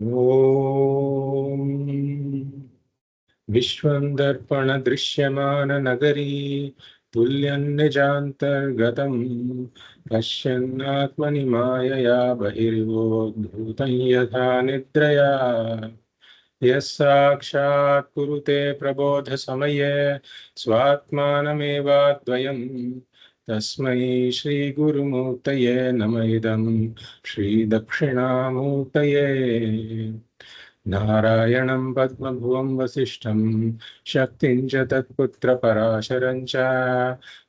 ॐ विश्वंदर्पण दृश्यमान नगरी तुल्यन्निजान्तर्गतं पश्यन्नात्मनि मायया बहिर्वोद्भूतं यथा निद्रया यः साक्षात् कुरुते प्रबोधसमये स्वात्मानमेवाद्वयम् तस्मै श्रीगुरुमूर्तये नम इदं श्रीदक्षिणामूर्तये नारायणं पद्मभुवं वसिष्ठं शक्तिं च तत्पुत्रपराशरं च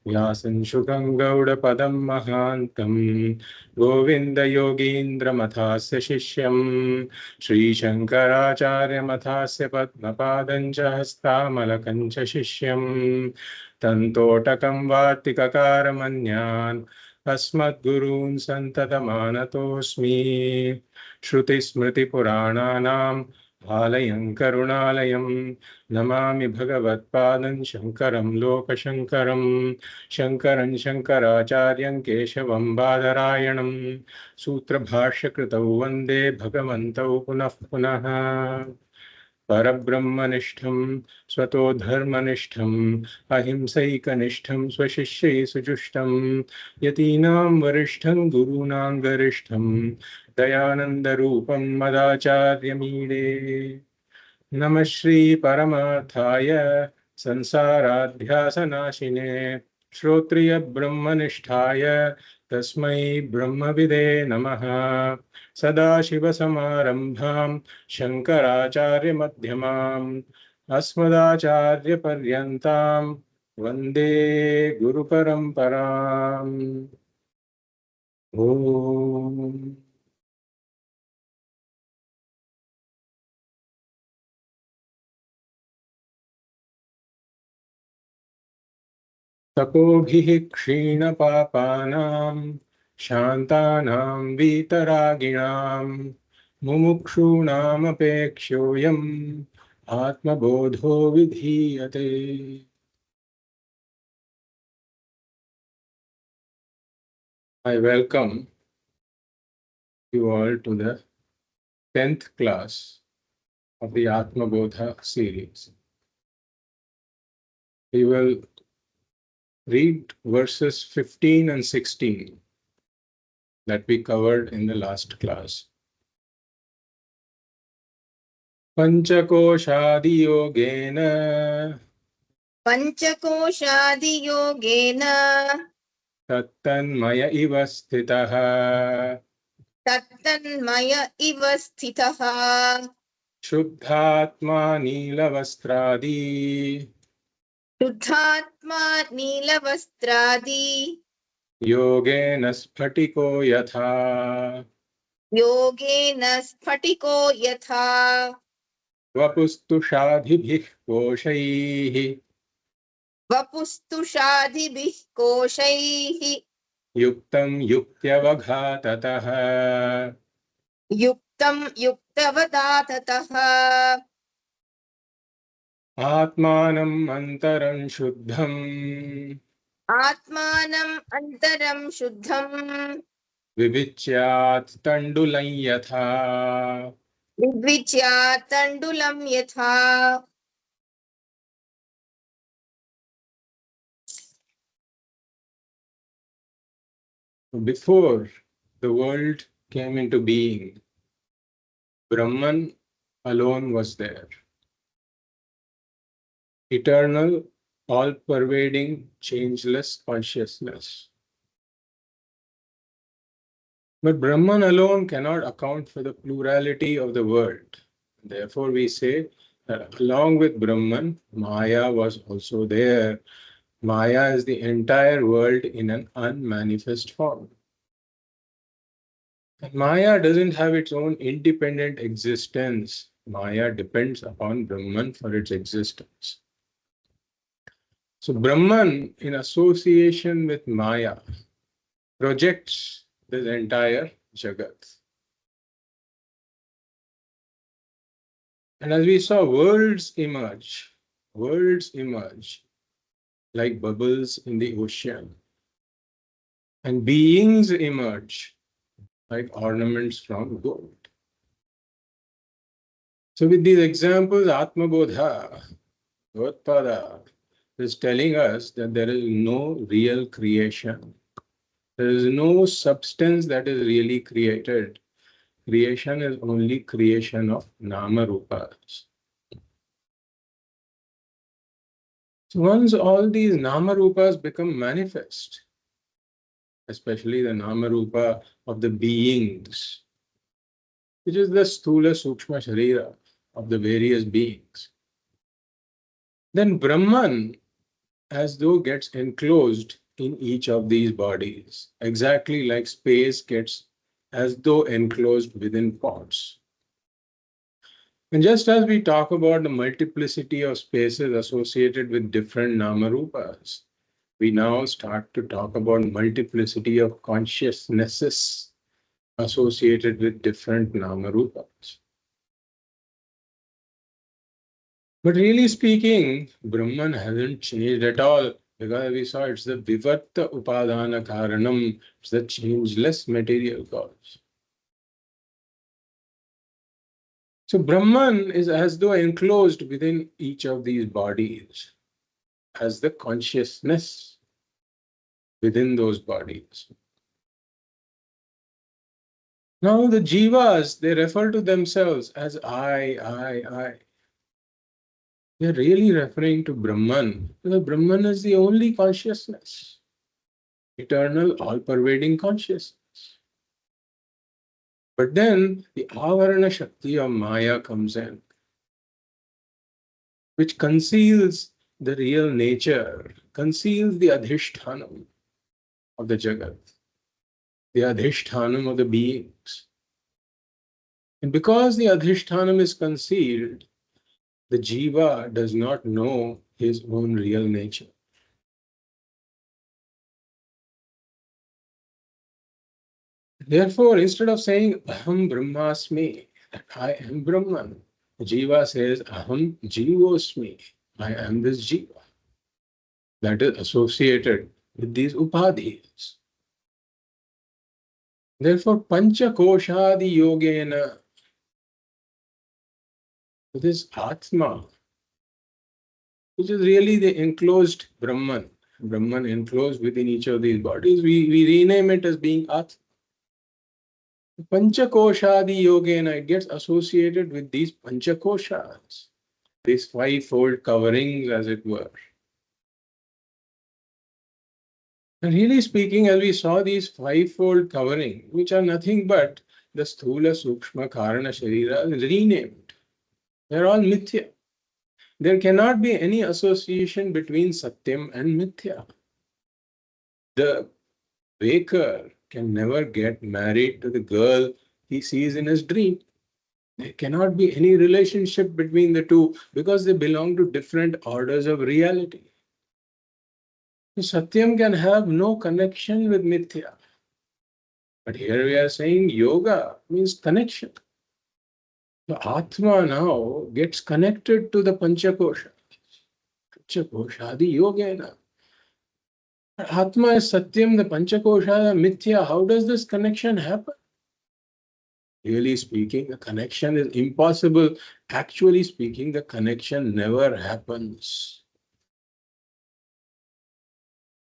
व्यासं शुकं गौडपदं महान्तं गोविन्दयोगीन्द्रमथास्य शिष्यं श्रीशङ्कराचार्यमथास्य पद्मपादं च हस्तामलकं च शिष्यं तन्तोटकं वार्तिककारमन्यान् अस्मद्गुरून् सन्ततमानतोऽस्मि श्रुतिस्मृतिपुराणानाम् आलयं करुणालयं नमामि भगवत्पादं शङ्करं लोकशङ्करं शङ्करं शङ्कराचार्यं केशवं बादरायणं सूत्रभाष्यकृतौ वन्दे भगवन्तौ पुनः पुनः परब्रह्मनिष्ठं स्वतो धर्मनिष्ठं अहिंसैकनिष्ठं स्वशिष्यै सुजुष्टं यतीनां वरिष्ठं गुरूणां गरिष्ठं दयानन्दरूपं मदाचार्यमीडे नमः श्री परमार्थाय संसाराध्यासनाशिने श्रोत्रियब्रह्मनिष्ठाय तस्मै ब्रह्मविदे नमः सदाशिवसमारम्भां शङ्कराचार्यमध्यमाम् अस्मदाचार्यपर्यन्तां वन्दे गुरुपरम्पराम् ॐ तपोभिः क्षीणपापानां शान्तानां वीतरागिणां मुमुक्षूणामपेक्ष्योऽयम् आत्मबोधो विधीयते। I welcome you all to the 10th class of the Atma Bodha series. We will read verses 15 and 16 that we covered in the last class. Panchakosādiyogena tattanmaya iva sthitah शुद्धात्मा नीलवस्त्रादि योगेन स्फटिको यथा वपुस्तुषादिभिः कोशैः युक्तं युक्त्यवघाततः आत्मानं अन्तरं शुद्धं विविच्यात् तण्डुलं यथा Before the world came into being, Brahman alone was there. Eternal, all-pervading, changeless consciousness. But Brahman alone cannot account for the plurality of the world. Therefore, we say that along with Brahman, Maya was also there. Maya is the entire world in an unmanifest form. And Maya doesn't have its own independent existence. Maya depends upon Brahman for its existence. So Brahman, in association with Maya, projects this entire Jagat. And as we saw, worlds emerge like bubbles in the ocean. And beings emerge like ornaments from gold. So with these examples, Atma Bodha, Dvapada, is telling us that there is no real creation. There is no substance that is really created. Creation is only creation of Nama Rupas. So once all these Nama Rupas become manifest, especially the Nama Rupa of the beings, which is the Sthula Sūkṣma śarīra of the various beings, then Brahman, as though, gets enclosed in each of these bodies, exactly like space gets as though enclosed within pods. And just as we talk about the multiplicity of spaces associated with different Namarupas, we now start to talk about multiplicity of consciousnesses associated with different Namarupas. But really speaking, Brahman hasn't changed at all, because we saw it's the Vivarta Upadana Karanam, it's the changeless material cause. So Brahman is as though enclosed within each of these bodies, as the consciousness within those bodies. Now the jivas, they refer to themselves as I. They're really referring to Brahman, because Brahman is the only consciousness, eternal, all-pervading consciousness. But then the avarana shakti of Maya comes in, which conceals the real nature, conceals the adhishthanam of the Jagat, the adhishthanam of the beings. And because the adhishthanam is concealed, the jiva does not know his own real nature. Therefore, instead of saying Aham Brahmasmi, that I am Brahman, the jiva says Aham Jivosmi, I am this jiva. That is associated with these upadhis. Therefore, Pancha Koshadi Yogena, this Ātma, which is really the enclosed Brahman enclosed within each of these bodies, we rename it as being Ātma. Panchakoshadi Yogena, it gets associated with these Panchakoshas, these fivefold coverings, as it were. And really speaking, as we saw these fivefold coverings, which are nothing but the Sthula, Sūkṣma, Karana, śarīra, renamed. They're all mithya. There cannot be any association between Satyam and Mithya. The baker can never get married to the girl he sees in his dream. There cannot be any relationship between the two, because they belong to different orders of reality. Satyam can have no connection with Mithya. But here we are saying yoga means connection. The Atma now gets connected to the Panchakosha. Panchakoshadi Yogena. Atma is Satyam, the Panchakosha is Mithya. How does this connection happen? Really speaking, the connection is impossible. Actually speaking, the connection never happens.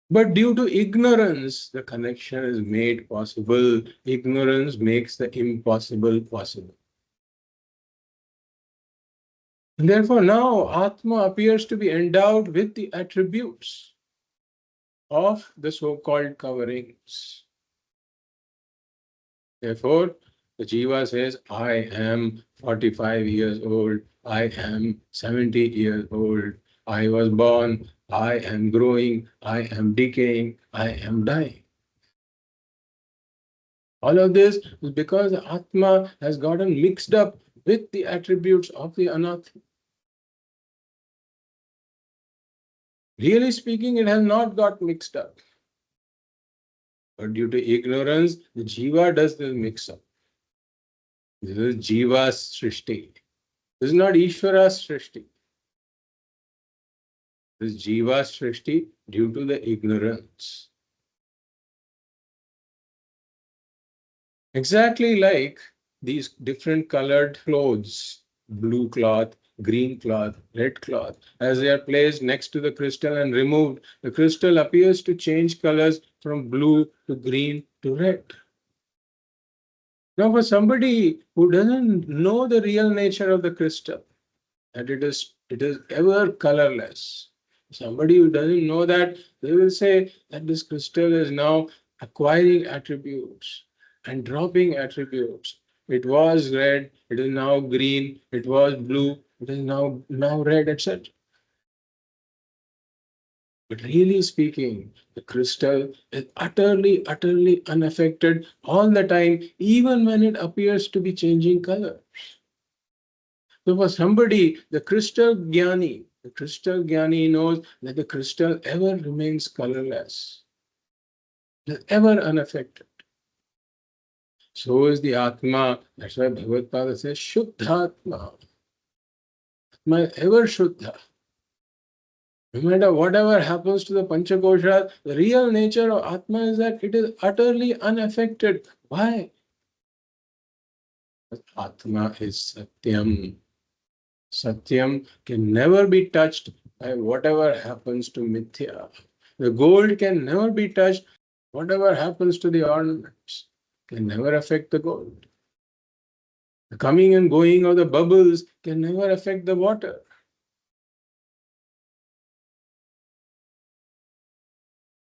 But due to ignorance, the connection is made possible. Ignorance makes the impossible possible. And therefore, now Atma appears to be endowed with the attributes of the so-called coverings. Therefore, the jiva says, I am 45 years old, I am 70 years old, I was born, I am growing, I am decaying, I am dying. All of this is because the Atma has gotten mixed up with the attributes of the Anatma. Really speaking, it has not got mixed up. But due to ignorance, the jiva does this mix up. This is jiva's srishti. This is not Ishvara's srishti. This is jiva's srishti due to the ignorance. Exactly like these different colored clothes blue cloth, green cloth, red cloth. As they are placed next to the crystal and removed, the crystal appears to change colors from blue to green to red. Now, for somebody who doesn't know the real nature of the crystal, that it is ever colorless. Somebody who doesn't know that, they will say that this crystal is now acquiring attributes and dropping attributes. It was red, it is now green, it was blue, it is now red, etc. But really speaking, the crystal is utterly unaffected all the time, even when it appears to be changing color. So for somebody, the crystal jnani knows that the crystal ever remains colorless, ever unaffected. So is the Atma. That's why Bhagavad Pada says, Shuddha-Atma. Atma is ever Shuddha. No matter whatever happens to the Panchakosha, the real nature of Atma is that it is utterly unaffected. Why? Because Atma is Satyam. Satyam can never be touched by whatever happens to Mithya. The gold can never be touched. Whatever happens to the ornaments can never affect the gold. The coming and going of the bubbles can never affect the water.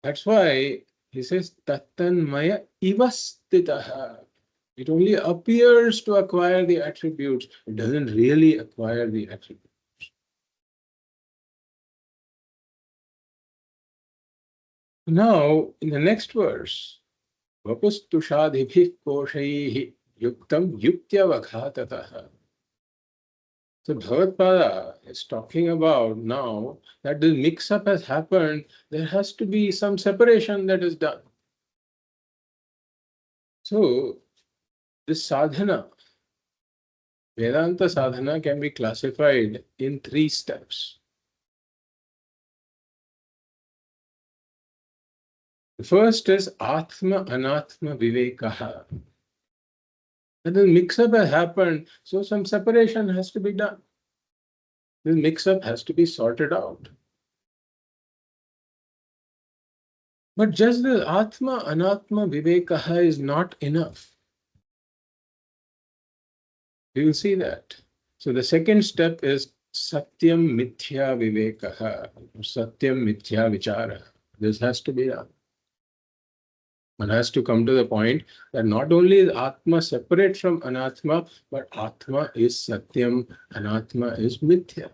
That's why he says, Tattanmaya ivastitaha. It only appears to acquire the attributes. It doesn't really acquire the attributes. Now, in the next verse, Vapustushadhibhih koshaihi yuktam yuktya. So Bhagavad is talking about now that this mix-up has happened, there has to be some separation that is done. So this sadhana, Vedanta sadhana can be classified in 3 steps. The first is Ātma Anātma Viveka. And the mix-up has happened, so some separation has to be done. This mix-up has to be sorted out. But just the Atma Anatma Viveka is not enough. We will see that. So the second step is Satyam Mithya Viveka, Satyam Mithya Vichara. This has to be done. One has to come to the point that not only is Atma separate from Anatma, but Atma is Satyam, Anatma is Mithya.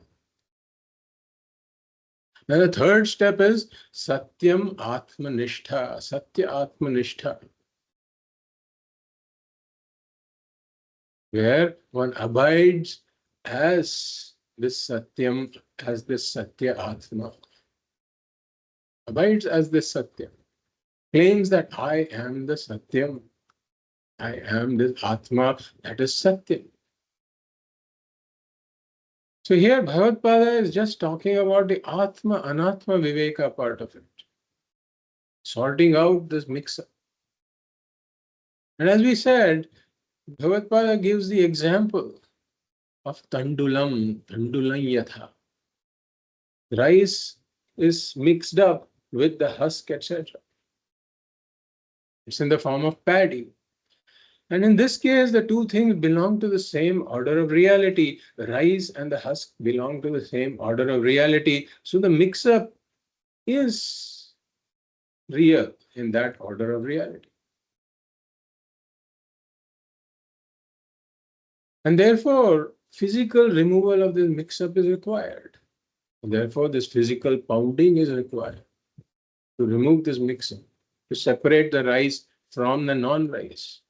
Then the third step is Satyam Atmanishtha, Satya Atmanishtha, where one abides as this Satyam, as this Satya Atma. Abides as this Satyam. Claims that I am the Satyam. I am this Atma, that is Satyam. So here Bhagavad Pada is just talking about the Atma Anatma Viveka part of it. Sorting out this mix-up. And as we said, Bhagavad Pada gives the example of tandulam yatha. Rice is mixed up with the husk, etc. It's in the form of paddy. And in this case, the two things belong to the same order of reality. The rice and the husk belong to the same order of reality. So the mix-up is real in that order of reality. And therefore, physical removal of this mix-up is required. And therefore, this physical pounding is required to remove this mix-up, to separate the rice from the non-rice.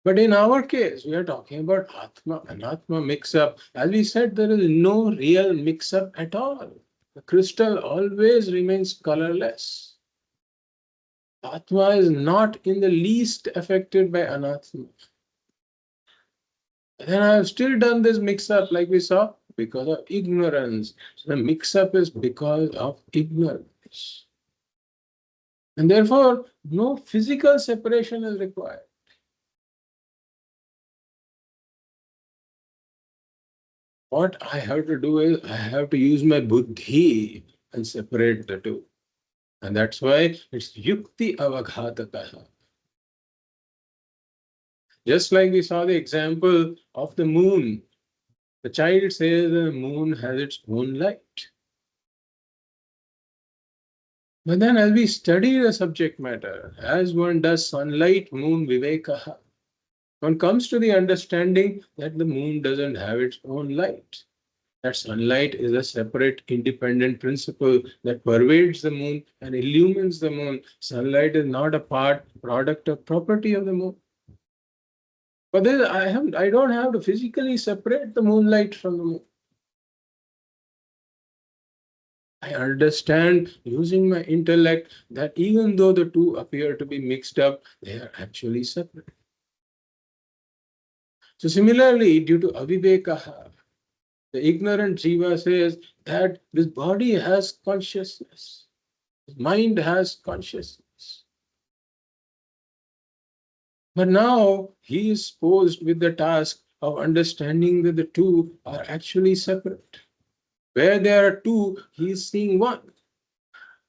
But in our case, we are talking about Atma Anatma mix-up. As we said, there is no real mix-up at all. The crystal always remains colorless. Atma is not in the least affected by Anatma. Then I have still done this mix-up like we saw because of ignorance. So the mix-up is because of ignorance. And therefore, no physical separation is required. What I have to do is I have to use my buddhi and separate the two. And that's why it's yukti avaghatakaha. Just like we saw the example of the moon. The child says the moon has its own light. But then as we study the subject matter, as one does sunlight, moon, viveka, one comes to the understanding that the moon doesn't have its own light. That sunlight is a separate, independent principle that pervades the moon and illumines the moon. Sunlight is not a product, or property of the moon. But then I don't have to physically separate the moonlight from the moon. I understand using my intellect that even though the two appear to be mixed up, they are actually separate. So similarly, due to aviveka, the ignorant jiva says that this body has consciousness, mind has consciousness. But now he is posed with the task of understanding that the two are actually separate. Where there are two, he is seeing one.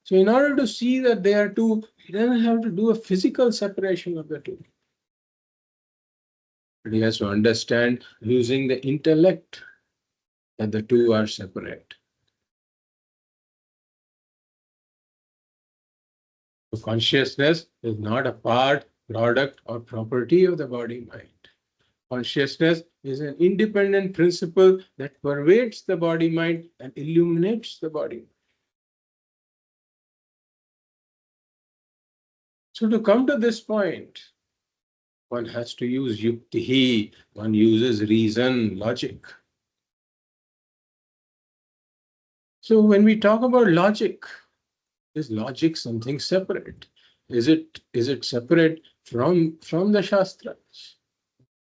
So in order to see that they are two, he doesn't have to do a physical separation of the two. But he has to understand using the intellect that the two are separate. So consciousness is not a product, or property of the body-mind. Consciousness is an independent principle that pervades the body-mind and illuminates the body. So to come to this point, one has to use yukti, one uses reason, logic. So when we talk about logic, is logic something separate? Is it separate from the Shastras?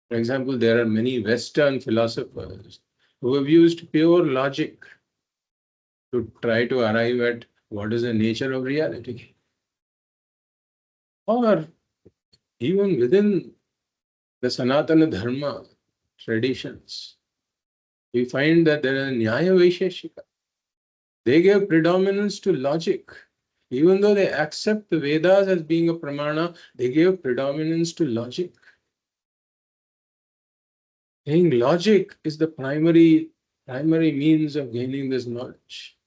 For example, there are many Western philosophers who have used pure logic to try to arrive at what is the nature of reality. Or even within the Sanatana Dharma traditions, we find that there are Nyaya Vaisheshika. They gave predominance to logic. Even though they accept the Vedas as being a pramana, they gave predominance to logic. Saying logic is the primary means of gaining this knowledge.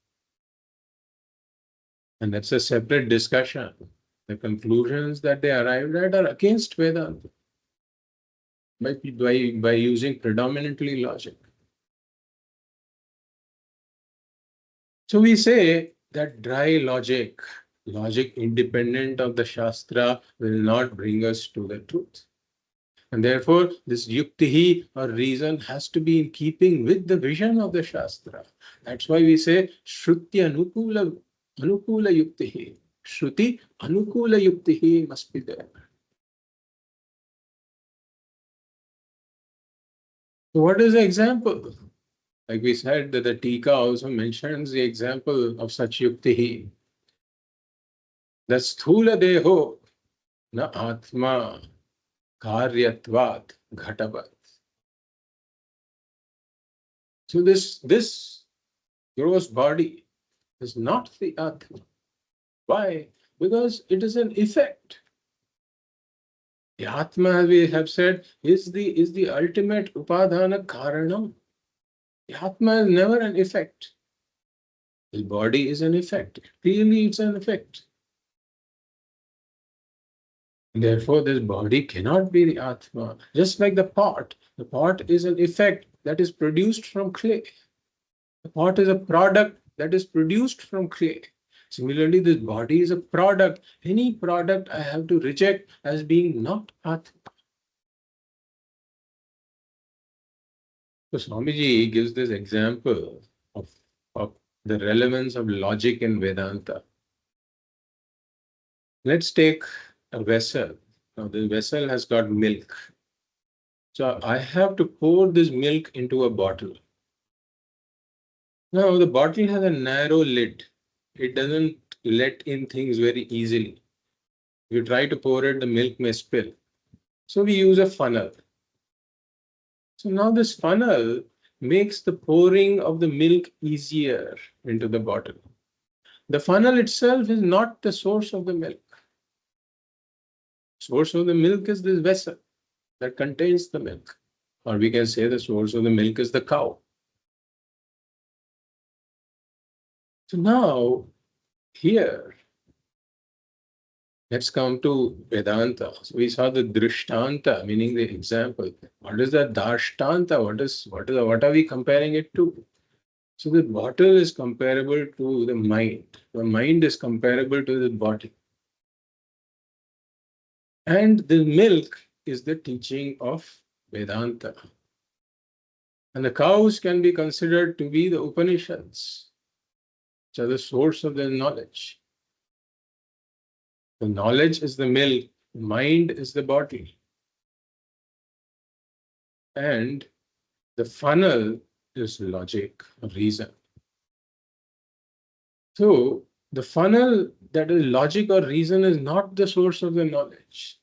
And that's a separate discussion. The conclusions that they arrived at are against Vedanta by using predominantly logic. So we say that dry logic independent of the Shastra, will not bring us to the truth. And therefore, this yuktihi or reason has to be in keeping with the vision of the Shastra. That's why we say Shruti anukula yuktihi. Shruti anukula yuktihi must be there. So what is the example? Like we said, that the Tika also mentions the example of such yuktihi. The sthula deho na Ātma karyatvat ghatavat. So this gross body is not the Ātma. Why? Because it is an effect. The Ātma, as we have said, is the ultimate upadhana karanam. The Ātma is never an effect. The body is an effect. Clearly, it's an effect. Therefore, this body cannot be the Ātma. Just like the pot is an effect that is produced from clay. The pot is a product that is produced from clay. Similarly, this body is a product. Any product I have to reject as being not Ātma. So Swamiji gives this example of the relevance of logic in Vedanta. Let's take a vessel. Now the vessel has got milk. So I have to pour this milk into a bottle. Now the bottle has a narrow lid. It doesn't let in things very easily. If you try to pour it, the milk may spill. So we use a funnel. So now this funnel makes the pouring of the milk easier into the bottle. The funnel itself is not the source of the milk. Source of the milk is this vessel that contains the milk. Or we can say the source of the milk is the cow. So now, here, let's come to Vedanta. So we saw the Dṛśṭanta, meaning the example. What is the Darshtanta? What are we comparing it to? So the bottle is comparable to the mind. The mind is comparable to the body. And the milk is the teaching of Vedanta. And the cows can be considered to be the Upanishads, which are the source of the knowledge. The knowledge is the milk, the mind is the body. And the funnel is logic, reason. So the funnel that is logic or reason is not the source of the knowledge.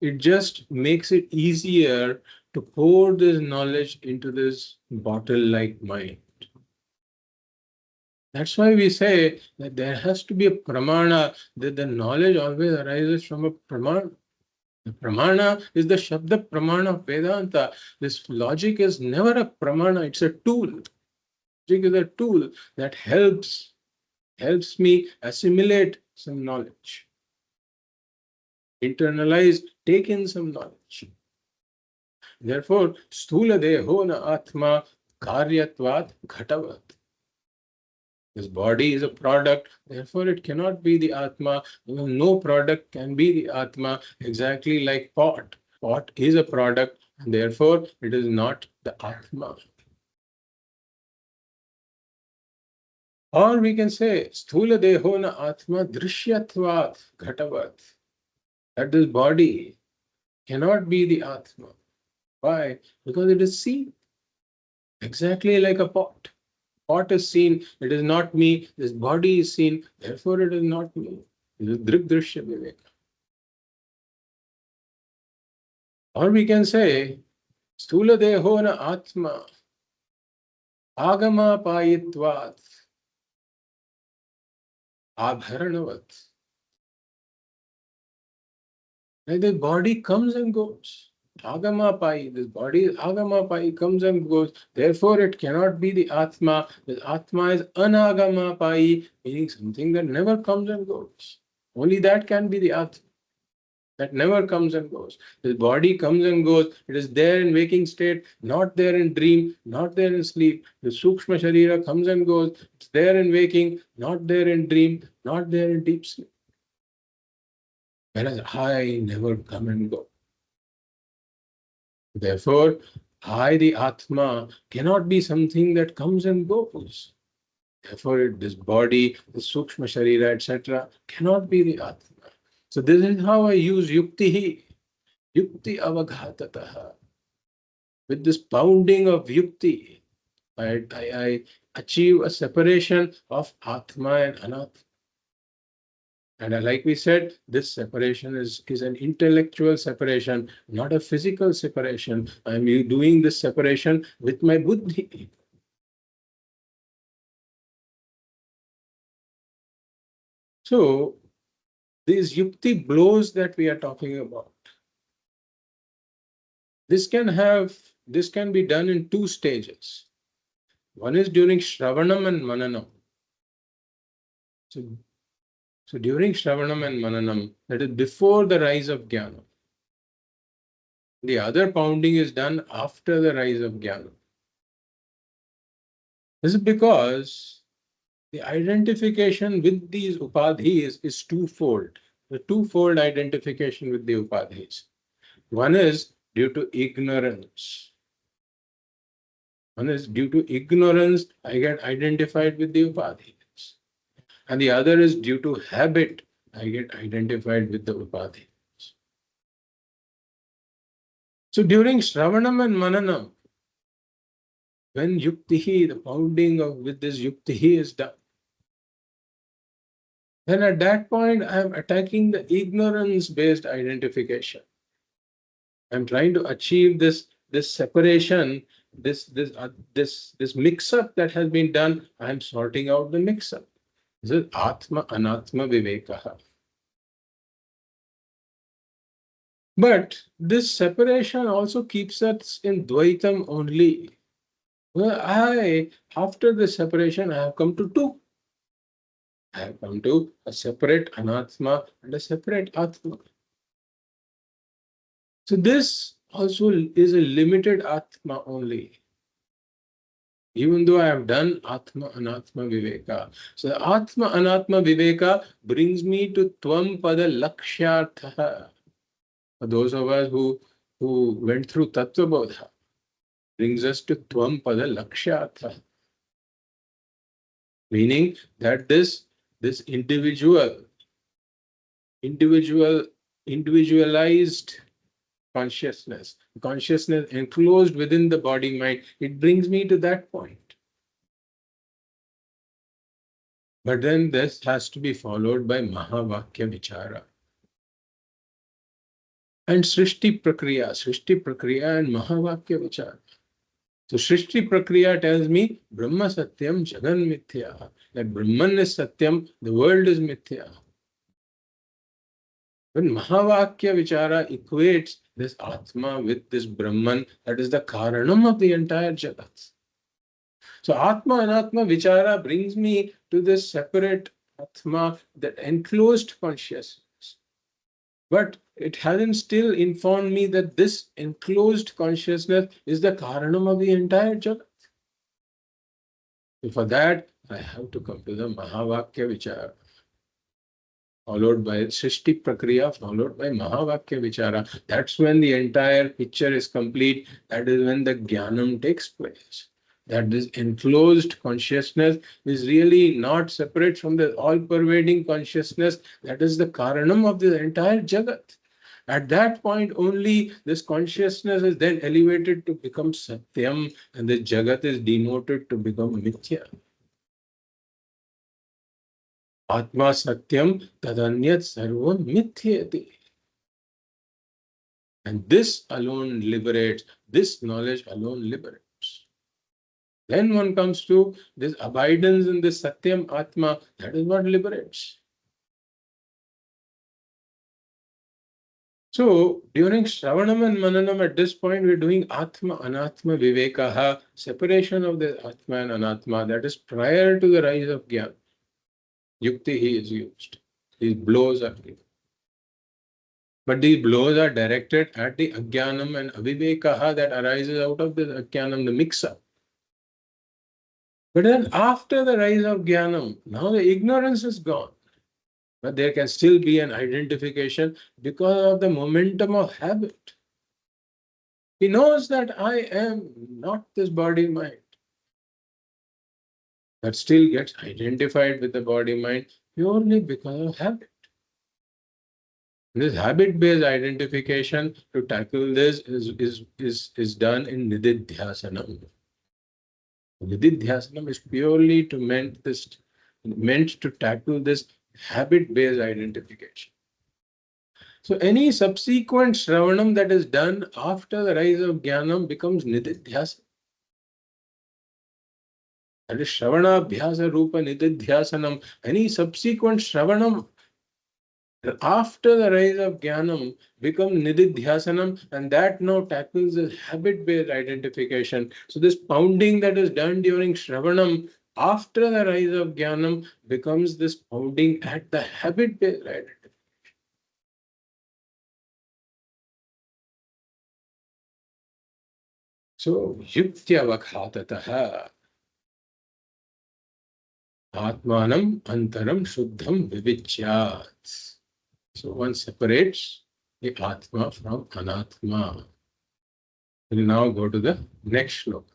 It just makes it easier to pour this knowledge into this bottle-like mind. That's why we say that there has to be a pramana, that the knowledge always arises from a pramana. The pramana is the Shabda pramana of Vedanta. This logic is never a pramana, it's a tool. Logic is a tool that helps me assimilate some knowledge, internalize, take in some knowledge. Therefore, sthula deho na atma karyatvat ghatavat. This body is a product, therefore it cannot be the Atma. No product can be the Atma, exactly like pot. Pot is a product, and therefore it is not the Atma. Or we can say, sthula deho na atma drishyatvat ghatavat. That this body cannot be the Atma. Why? Because it is seen. Exactly like a pot. Pot is seen, it is not me. This body is seen, therefore it is not me. It is Dṛg-Dṛśya Viveka. Or we can say, sthula deho na atma agama payitvat abharanavat. Like the body comes and goes. Agama pai, this body is agama pai, comes and goes. Therefore, it cannot be the Atma. The Atma is anagama pai, meaning something that never comes and goes. Only that can be the Atma. That never comes and goes. The body comes and goes. It is there in waking state, not there in dream, not there in sleep. The sūkṣma śarīra comes and goes. It's there in waking, not there in dream, not there in deep sleep. Whereas I never come and go. Therefore, I, the Atma, cannot be something that comes and goes. Therefore, this body, the sūkṣma śarīra, etc., cannot be the Atma. So this is how I use yukti avaghatataha. With this pounding of yukti, I achieve a separation of Atma and Anatma. And like we said, this separation is an intellectual separation, not a physical separation. I'm doing this separation with my buddhi. So, these yukti blows that we are talking about, this can be done in two stages. One is during Shravanam and Mananam. So during Shravanam and Mananam, that is before the rise of Jnana. The other pounding is done after the rise of Jnana. This is because the identification with these upadhis is twofold. The twofold identification with the upadhis. One is due to ignorance. One is due to ignorance, I get identified with the upadhis. And the other is due to habit, I get identified with the upadhis. So during Shravanam and Mananam, when yuktihi, the pounding with this yuktihi is done, then at that point I am attacking the ignorance-based identification. I'm trying to achieve this separation this mix-up that has been done, I am sorting out the mix-up. This is Atma Anatma Viveka. But this separation also keeps us in Dvaitam only. Well, after the separation, I have come to two. I have come to a separate Anatma and a separate Atma. So this also is a limited Atma only. Even though I have done Atma Anatma Viveka. So the Atma Anatma Viveka brings me to Tvam Pada Lakshyartha. For those of us who went through Tattva Bodha, brings us to Tvam Pada Lakshyartha. Meaning that this individualized consciousness enclosed within the body mind, it brings me to that point. But then this has to be followed by Mahavakya Vichara. And Srishti Prakriya and Mahavakya Vichara. So Srishti Prakriya tells me Brahma Satyam Jagan Mithya. That Brahman is Satyam, the world is Mithya. When Mahavakya Vichara equates this Atma with this Brahman, that is the Karanam of the entire Jagat. So Atma Anatma Vichara brings me to this separate Atma, that enclosed consciousness. But it hasn't still informed me that this enclosed consciousness is the Karanam of the entire Jagat. So for that, I have to come to the Mahavakya Vichara, followed by Srishti Prakriya, followed by Mahavakya Vichara. That's when the entire picture is complete. That is when the Jnanam takes place. That this enclosed consciousness is really not separate from the all-pervading consciousness. That is the Karanam of the entire Jagat. At that point only, this consciousness is then elevated to become Satyam, and the Jagat is demoted to become Mithya. Atma Satyam Tadanyat Sarvam Mithyati. And this alone liberates, this knowledge alone liberates. Then one comes to this abidance in this Satyam Atma, that is what liberates. So during Shravanam and Mananam, at this point, we're doing Atma Anatma Viveka, separation of the Atma and Anatma, that is prior to the rise of Jnana. Yukti he is used. These blows are given. But these blows are directed at the Ajnanam and Avivekaha that arises out of this Ajnanam, the mix-up. But then after the rise of Jnanam, now the ignorance is gone. But there can still be an identification because of the momentum of habit. He knows that I am not this body-mind. That still gets identified with the body-mind purely because of habit. This habit-based identification to tackle this is done in Nididhyasanam. Nididhyasanam is purely meant to tackle this habit-based identification. So any subsequent Shravanam that is done after the rise of Jnanam becomes Nididhyasanam. That is Shravana Abhyasa Rupa Nididhyasanam. Any subsequent Shravanam after the rise of Jnanam becomes Nididhyasanam, and that now tackles the habit-based identification. So this pounding that is done during Shravanam after the rise of Jnanam becomes this pounding at the habit-based identification. So Yuktya Atmanam Antaram Shuddham Vivichyat. So one separates the Atma from Anatma. We'll now go to the next shloka.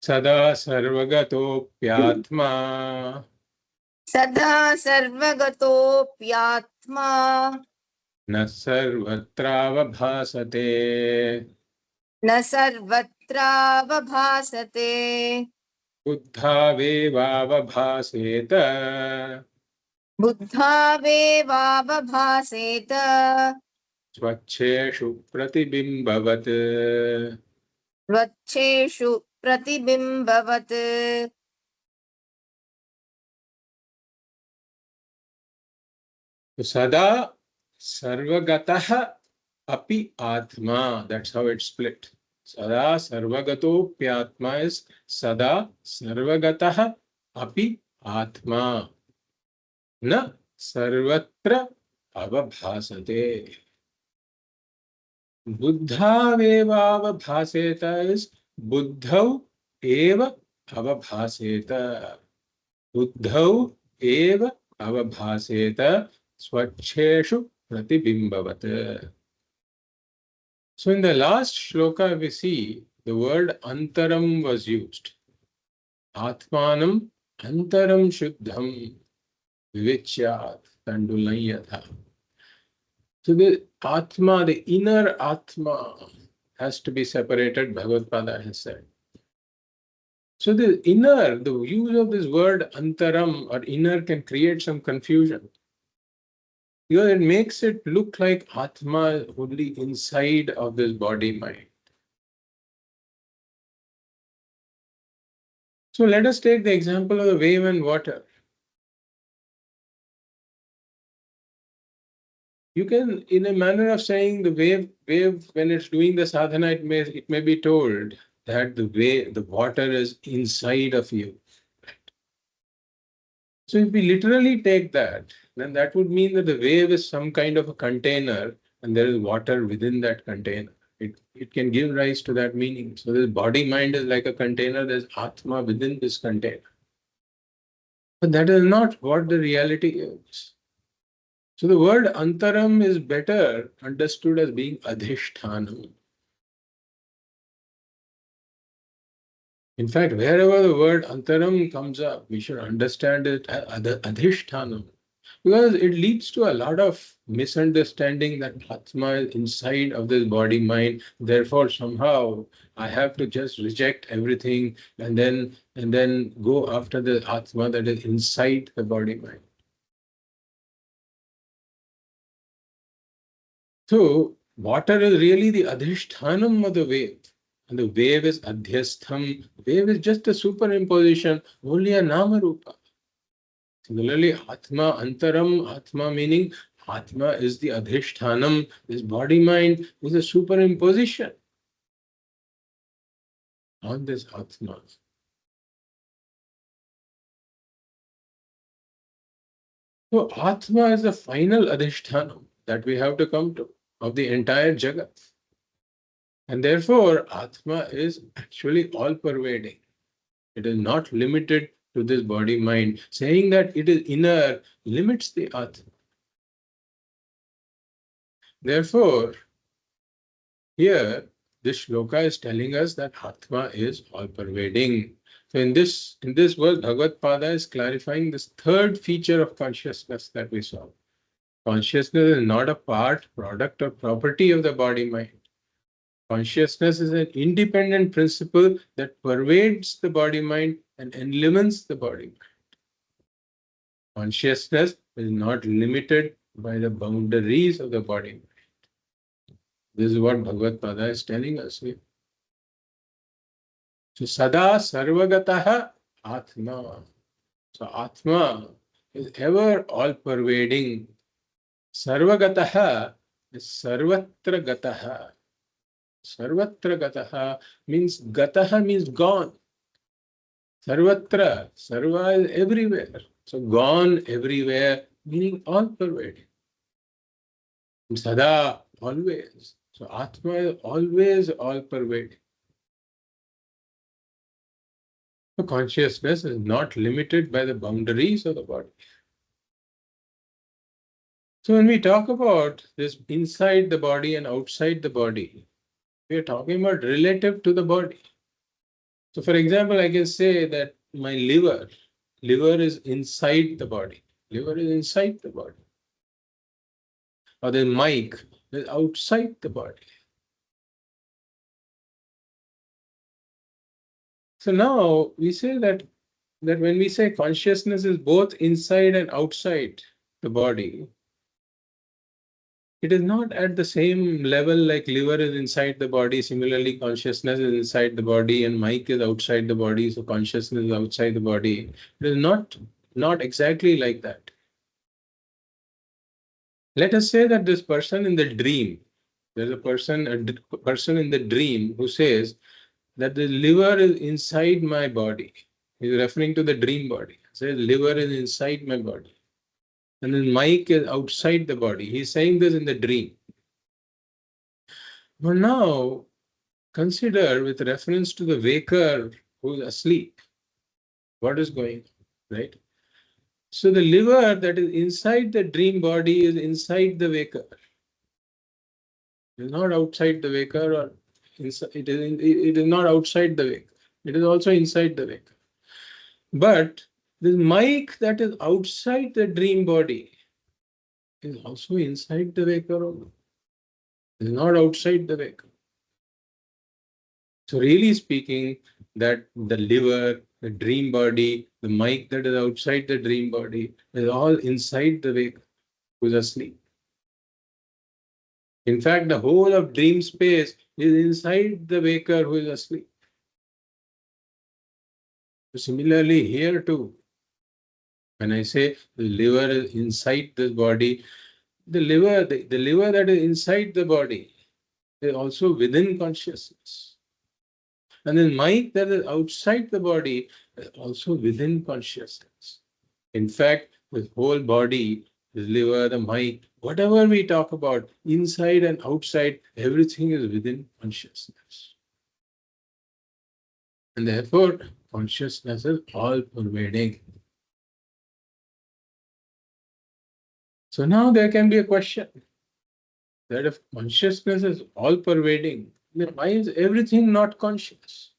Sada sarvagatopyatma. Sada sarvagatopyatma. Na sarvatravabhasate. Na sarvatravabhasate. Buddhavevavabhaseta. Buddhavevavabhaseta. स्वच्छेषु प्रतिबिम्बवत्. स्वच्छेषु प्रतिबिम्बवत्. Sada sarvagatah api atma. That's how it's split. Sada sarvagato pyatma is sada sarvagatah api atma. Na sarvatra avabhasate. Buddhavevavabhaseta is buddhau eva avabhaseta. Buddhau eva avabhaseta swacheshu pratibimbavat. So in the last shloka we see the word antaram was used. Atmanam antaram shuddham vivechyat tandulayatha. So the Atma, the inner Atma, has to be separated, Bhagavad Pada has said. So the inner, the use of this word antaram or inner can create some confusion. Because it makes it look like Atma only inside of this body mind. So let us take the example of the wave and water. You can, in a manner of saying the wave when it's doing the sadhana, it may be told that the water is inside of you. So if we literally take that, then that would mean that the wave is some kind of a container and there is water within that container. It can give rise to that meaning. So this body mind is like a container, there's Atma within this container. But that is not what the reality is. So the word antaram is better understood as being adhishthanam. In fact, wherever the word antaram comes up, we should understand it as adhishthanam. Because it leads to a lot of misunderstanding that Atma is inside of this body mind. Therefore, somehow I have to just reject everything and then go after the Atma that is inside the body mind. So water is really the adhishthanam of the wave. And the wave is adhyastham. Wave is just a superimposition, only a nama rupa. Similarly, Atma, Antaram, Atma meaning Atma is the Adhishthanam, this body mind is a superimposition on this Atma. So Atma is the final Adhishthanam that we have to come to of the entire Jagat. And therefore, Atma is actually all-pervading. It is not limited to this body mind. Saying that it is inner limits the Atma. Therefore, here, this shloka is telling us that Atma is all-pervading. So in this verse, Bhagavad Pada is clarifying this third feature of consciousness that we saw. Consciousness is not a part, product, or property of the body-mind. Consciousness is an independent principle that pervades the body-mind and enlimens the body-mind. Consciousness is not limited by the boundaries of the body-mind. This is what Bhagavad Pada is telling us here. So sada sarvagataha Atma. So Atma is ever all-pervading. Sarvagataha is sarvatra gataha. Sarvatra gataha means gataha means gone. Sarvatra, sarva is everywhere. So gone everywhere, meaning all-pervading. Sada, always. So Atma is always all-pervading. So consciousness is not limited by the boundaries of the body. So when we talk about this inside the body and outside the body, we are talking about relative to the body. So for example, I can say that my liver is inside the body. Liver is inside the body. Or the mic is outside the body. So now we say that when we say consciousness is both inside and outside the body, it is not at the same level like liver is inside the body. Similarly, consciousness is inside the body and mic is outside the body. So consciousness is outside the body. It is not exactly like that. Let us say that this person in the dream, there's a person in the dream who says that the liver is inside my body. He's referring to the dream body. Says liver is inside my body. And then mic is outside the body. He's saying this in the dream. But now consider with reference to the waker who is asleep, what is going on, right? So the liver that is inside the dream body is inside the waker. It is not outside the waker, or inside, it is not outside the waker. It is also inside the waker. But this mic that is outside the dream body is also inside the waker. It is not outside the waker. So really speaking, that the liver, the dream body, the mic that is outside the dream body is all inside the waker who's asleep. In fact, the whole of dream space is inside the waker who is asleep. So similarly here too, when I say the liver is inside this body, the liver that is inside the body is also within consciousness. And then mic that is outside the body is also within consciousness. In fact, the whole body, the liver, the mic, whatever we talk about, inside and outside, everything is within consciousness. And therefore, consciousness is all-pervading. So now there can be a question that if consciousness is all-pervading, then why is everything not conscious?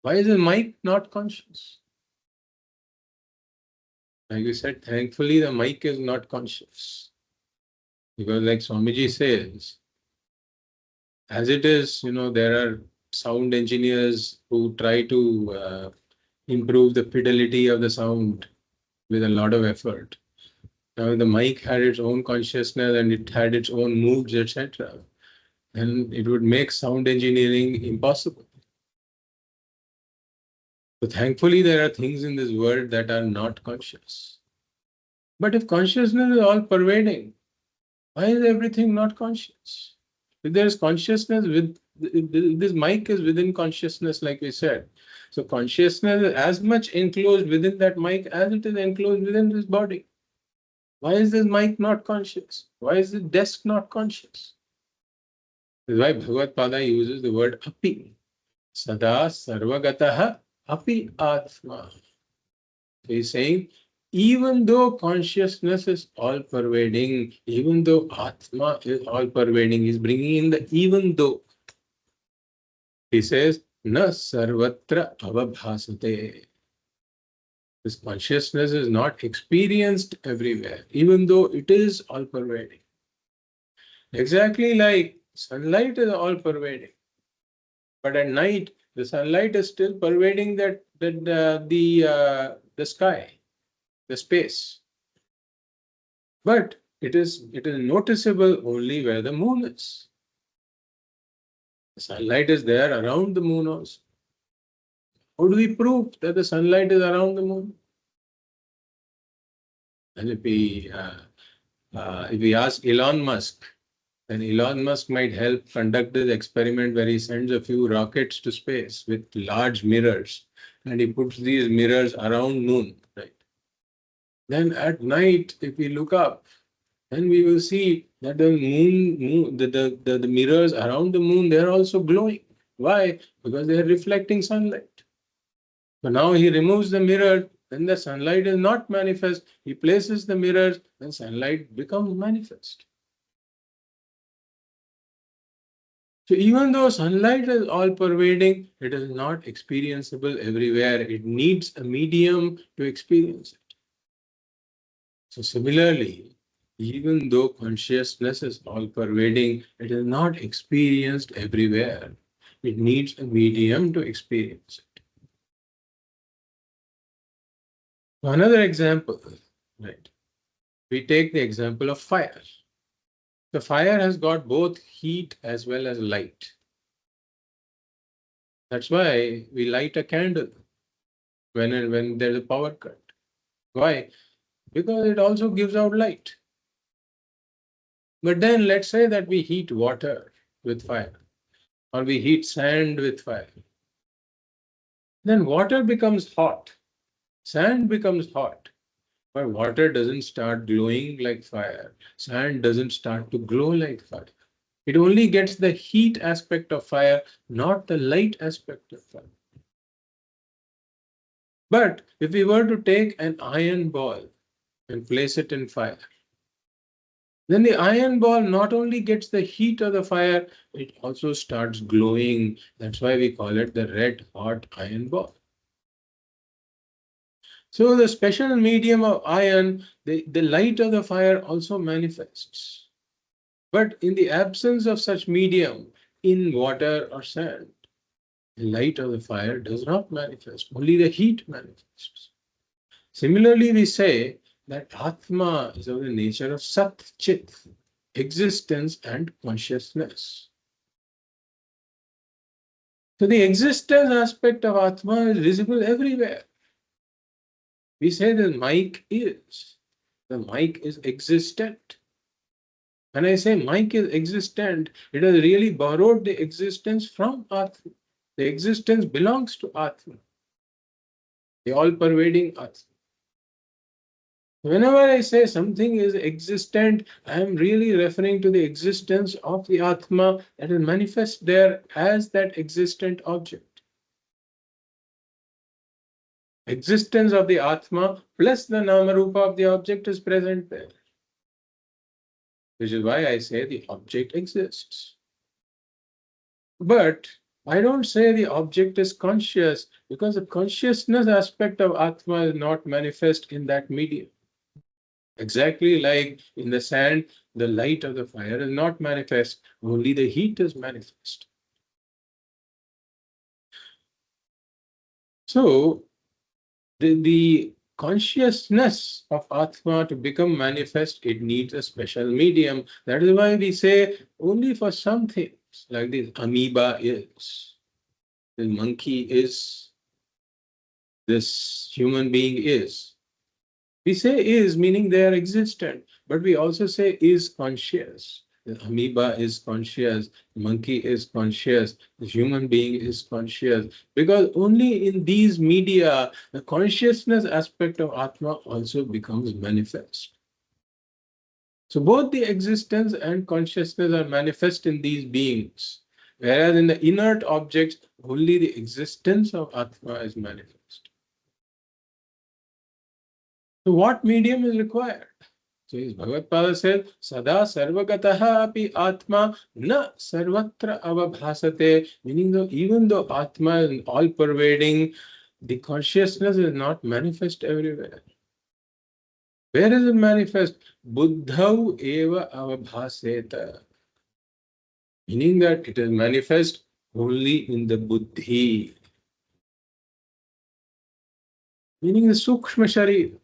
Why is the mic not conscious? Like you said, thankfully the mic is not conscious. Because like Swamiji says, as it is, there are sound engineers who try to improve the fidelity of the sound with a lot of effort. Now, the mic had its own consciousness and it had its own moods, etc. And it would make sound engineering impossible. So thankfully, there are things in this world that are not conscious. But if consciousness is all pervading, why is everything not conscious? If there is consciousness, this mic is within consciousness, like we said. So consciousness is as much enclosed within that mic as it is enclosed within this body. Why is this mic not conscious? Why is the desk not conscious? This is why Bhagavad Pada uses the word api. Sada sarvagataha api Ātma. So he's saying, even though consciousness is all-pervading, even though Ātma is all-pervading, he's bringing in the even though. He says, na sarvatra avabhasate. This consciousness is not experienced everywhere, even though it is all-pervading. Exactly like sunlight is all-pervading. But at night, the sunlight is still pervading the sky, the space. But it is noticeable only where the moon is. The sunlight is there around the moon also. How do we prove that the sunlight is around the moon? And if we ask Elon Musk, then Elon Musk might help conduct this experiment where he sends a few rockets to space with large mirrors, and he puts these mirrors around moon, right? Then at night, if we look up, then we will see that the the mirrors around the moon, they're also glowing. Why? Because they are reflecting sunlight. So now he removes the mirror, then the sunlight is not manifest. He places the mirrors, then sunlight becomes manifest. So even though sunlight is all-pervading, it is not experienceable everywhere. It needs a medium to experience it. So similarly, even though consciousness is all-pervading, it is not experienced everywhere. It needs a medium to experience it. Another example, right? We take the example of fire. The fire has got both heat as well as light. That's why we light a candle when there's a power cut. Why? Because it also gives out light. But then let's say that we heat water with fire, or we heat sand with fire. Then water becomes hot, sand becomes hot, but water doesn't start glowing like fire. Sand doesn't start to glow like fire. It only gets the heat aspect of fire, not the light aspect of fire. But if we were to take an iron ball and place it in fire, then the iron ball not only gets the heat of the fire, it also starts glowing. That's why we call it the red hot iron ball. So the special medium of iron, the light of the fire also manifests. But in the absence of such medium in water or sand, the light of the fire does not manifest, only the heat manifests. Similarly, we say that Atma is of the nature of Sat Chit, existence and consciousness. So the existence aspect of Atma is visible everywhere. We say the mic is existent. When I say mic is existent, it has really borrowed the existence from Atma. The existence belongs to Atma, the all-pervading Atma. Whenever I say something is existent, I am really referring to the existence of the Atma that is manifest there as that existent object. Existence of the Atma plus the Namarupa of the object is present there. Which is why I say the object exists. But I don't say the object is conscious, because the consciousness aspect of Atma is not manifest in that medium. Exactly like in the sand, the light of the fire is not manifest, only the heat is manifest. So the consciousness of Atma to become manifest, it needs a special medium. That is why we say only for some things, like this amoeba is, this monkey is, this human being is. We say is, meaning they are existent, but we also say is conscious. The amoeba is conscious, the monkey is conscious, the human being is conscious, because only in these media, the consciousness aspect of Atma also becomes manifest. So both the existence and consciousness are manifest in these beings, whereas in the inert objects, only the existence of Atma is manifest. So what medium is required? So his Bhagavad says, Sada sarvagataha api Atma na sarvatra avabhasate, meaning that even though Atma is all-pervading, the consciousness is not manifest everywhere. Where is it manifest? Buddhau eva avabhaseta, meaning that it is manifest only in the buddhi, meaning the sūkṣma śarīra.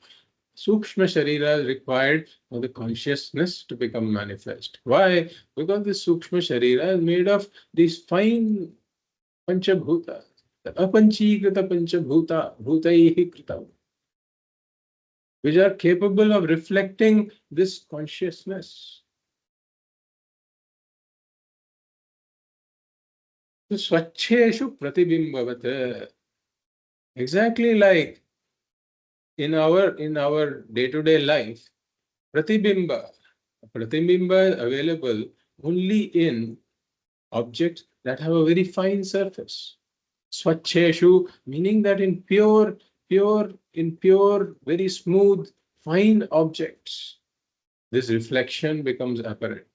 Sūkṣma śarīra is required for the consciousness to become manifest. Why? Because the sūkṣma śarīra is made of these fine panchabhuta, the apanchīkrita panchabhuta, bhutaihi kritam, which are capable of reflecting this consciousness. So swachheshu pratibimbavat, exactly like in our day-to-day life, pratibimba is available only in objects that have a very fine surface. Swachheshu, meaning that in pure, very smooth, fine objects, this reflection becomes apparent.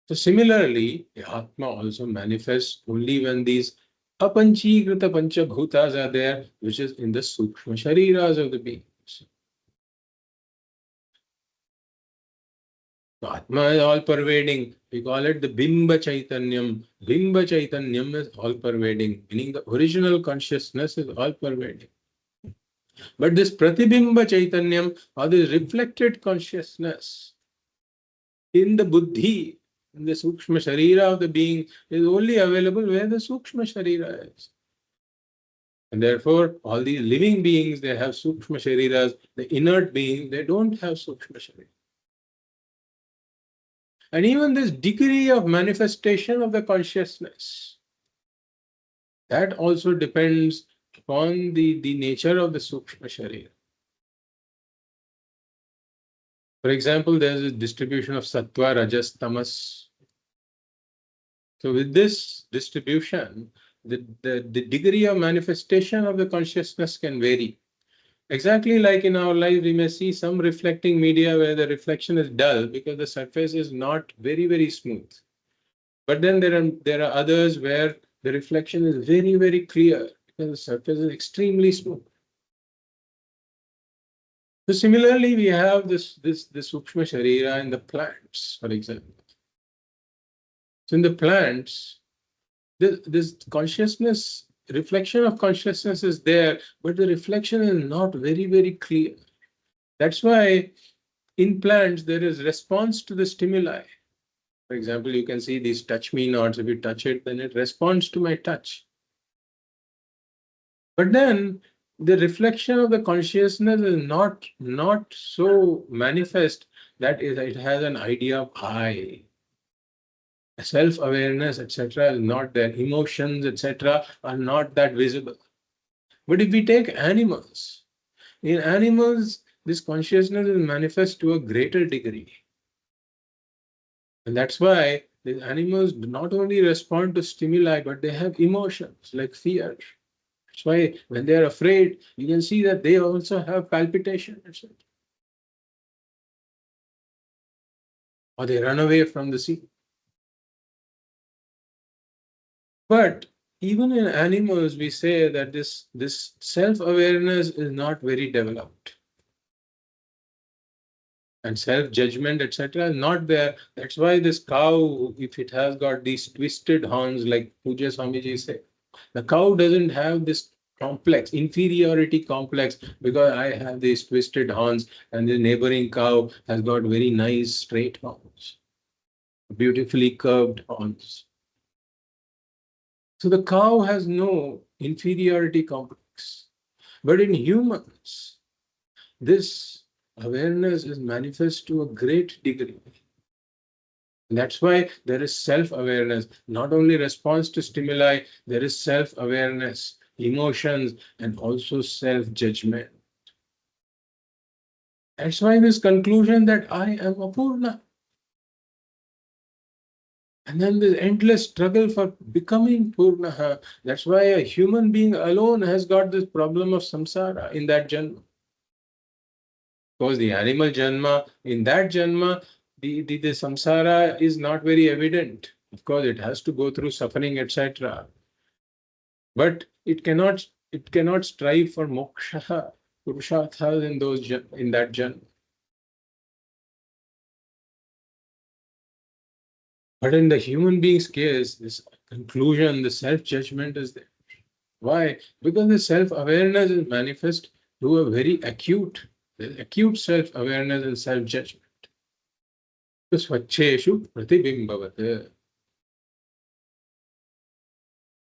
So similarly, the Atma also manifests only when these apanchīkrita panchabhutas are there, which is in the sūkṣma śarīras of the beings. So Atma is all-pervading. We call it the Bimba Chaitanyam. Bimba Chaitanyam is all-pervading, meaning the original consciousness is all-pervading. But this pratibimba chaitanyam, or this reflected consciousness in the buddhi, in the sūkṣma śarīra of the being, is only available where the sūkṣma śarīra is. And therefore, all these living beings, they have sūkṣma śarīras. The inert beings, they don't have sūkṣma śarīra. And even this degree of manifestation of the consciousness, that also depends upon the nature of the sūkṣma śarīra. For example, there is a distribution of sattva, rajas, tamas. So with this distribution, the degree of manifestation of the consciousness can vary. Exactly like in our life, we may see some reflecting media where the reflection is dull because the surface is not very, very smooth. But then there are others where the reflection is very, very clear because the surface is extremely smooth. So similarly, we have this sūkṣma śarīra in the plants, for example. So in the plants, this consciousness, reflection of consciousness is there, but the reflection is not very, very clear. That's why in plants there is response to the stimuli. For example, you can see these touch me nots. If you touch it, then it responds to my touch. But then the reflection of the consciousness is not so manifest that it has an idea of I. Self-awareness, etc., is not there. Emotions, etc., are not that visible. But if we take animals, in animals, this consciousness is manifest to a greater degree. And that's why the animals not only respond to stimuli, but they have emotions like fear. That's why when they are afraid, you can see that they also have palpitation, etc. Or they run away from the scene. But even in animals, we say that this self-awareness is not very developed. And self-judgment, etc., is not there. That's why this cow, if it has got these twisted horns, like Puja Swamiji said, the cow doesn't have this complex, inferiority complex, because I have these twisted horns and the neighboring cow has got very nice straight horns, beautifully curved horns. So the cow has no inferiority complex. But in humans, this awareness is manifest to a great degree. And that's why there is self-awareness, not only response to stimuli, there is self-awareness, emotions, and also self-judgment. That's why this conclusion that I am apurna. And then the endless struggle for becoming Purnaha. That's why a human being alone has got this problem of samsara in that janma. Because the animal janma, in that janma, the samsara is not very evident. Of course, it has to go through suffering, etc. But it cannot strive for moksha, purusharthas in that janma. But in the human being's case, this conclusion, the self-judgment is there. Why? Because the self-awareness is manifest to a very acute self-awareness and self-judgment. So swacheshu pratibimbavat.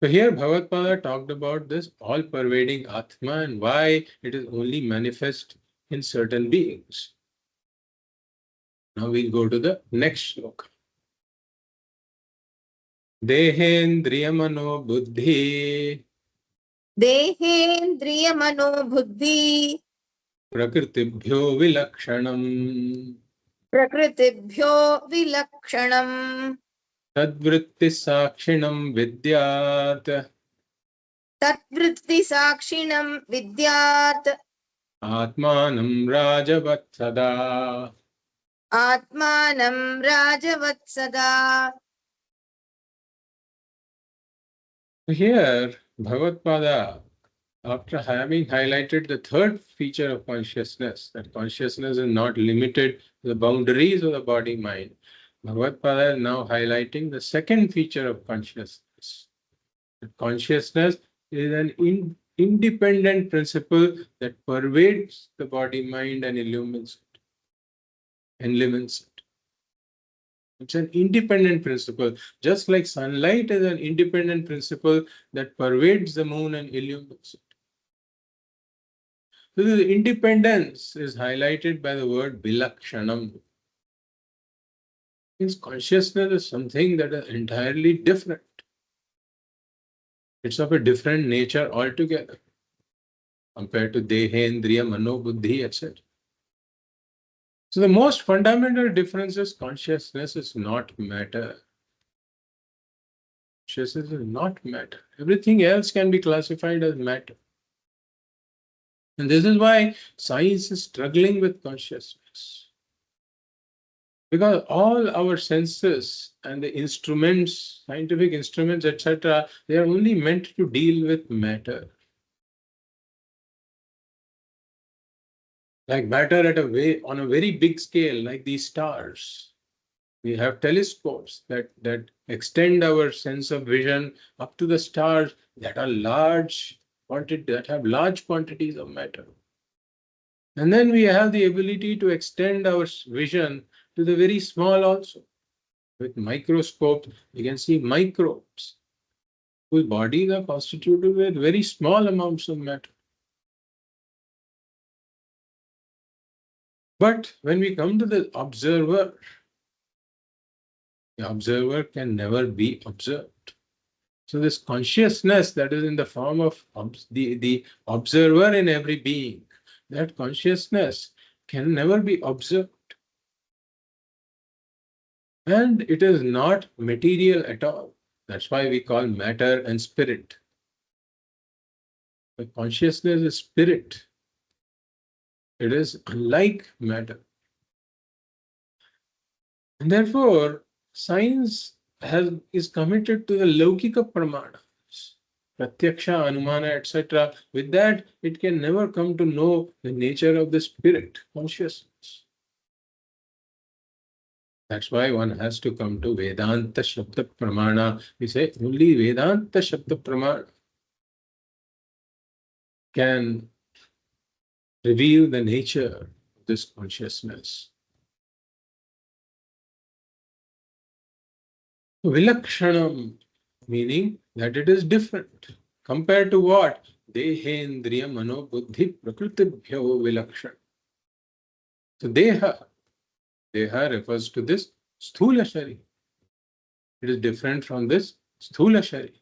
So here Bhagavad talked about this all-pervading Ātma and why it is only manifest in certain beings. Now we'll go to the next sloka. Dehendriyamano buddhi देहेन्द्रियमनो बुद्धि प्रकृतिभ्यो विलक्षणम् प्रकृतिभ्यो विलक्षणम् तद्वृत्तिसाक्षिणं विद्यात् तद्वृत्तिसाक्षिणं विद्यात् आत्मानं राजवत् सदा. आत्मानं राजवत्सदा. Here, Bhagavad, after having highlighted the third feature of consciousness, that consciousness is not limited to the boundaries of the body-mind, Bhagavad is now highlighting the second feature of consciousness. That consciousness is an independent principle that pervades the body, mind, and illumines it. It's an independent principle, just like sunlight is an independent principle that pervades the moon and illumines it. So the independence is highlighted by the word vilakshanam. Means consciousness is something that is entirely different. It's of a different nature altogether compared to dehendriya, mano, buddhi, etc. So the most fundamental difference is consciousness is not matter. Consciousness is not matter. Everything else can be classified as matter. And this is why science is struggling with consciousness. Because all our senses and the instruments, scientific instruments, etc., they are only meant to deal with matter. Like matter on a very big scale, like these stars. We have telescopes that extend our sense of vision up to the stars that are that have large quantities of matter. And then we have the ability to extend our vision to the very small also. With microscopes, we can see microbes whose bodies are constituted with very small amounts of matter. But when we come to the observer can never be observed. So this consciousness that is in the form of the observer in every being, that consciousness can never be observed. And it is not material at all. That's why we call matter and spirit. The consciousness is spirit. It is unlike matter. And therefore, science is committed to the Laukika Pramanas, Pratyaksha, Anumana, etc. With that, it can never come to know the nature of the spirit, consciousness. That's why one has to come to Vedanta Shabda Pramana. We say only Vedanta Shabda Pramana can reveal the nature of this consciousness. Vilakshanam, meaning that it is different. Compared to what? Dehendriya mano buddhi prakritibhyo vilakshan. So deha refers to this sthula shari. It is different from this sthula shari.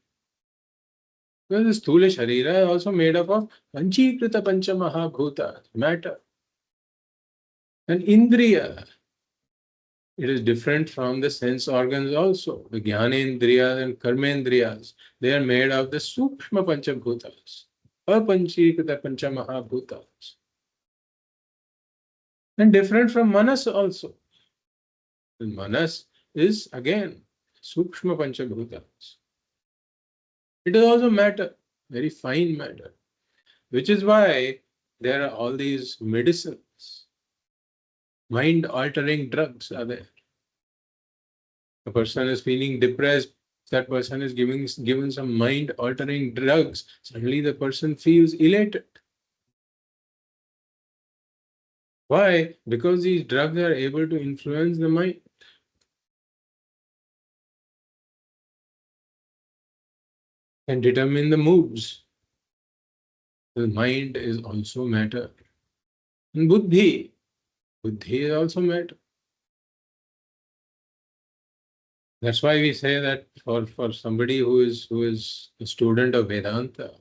Because the sthula sharira is also made up of panchikrita panchamaha bhuta, matter. And indriya, it is different from the sense organs also. The jnanendriyas and karmendriyas, they are made of the sūkṣma panchabhutas, apanchikata panchamahabhutas. And different from manas also. The manas is again sūkṣma panchabhutas. It is also matter, very fine matter, which is why there are all these medicines, mind-altering drugs are there. A person is feeling depressed, that person is given some mind-altering drugs, suddenly the person feels elated. Why? Because these drugs are able to influence the mind. And determine the moods. The mind is also matter. And buddhi is also matter. That's why we say that for somebody who is a student of Vedanta,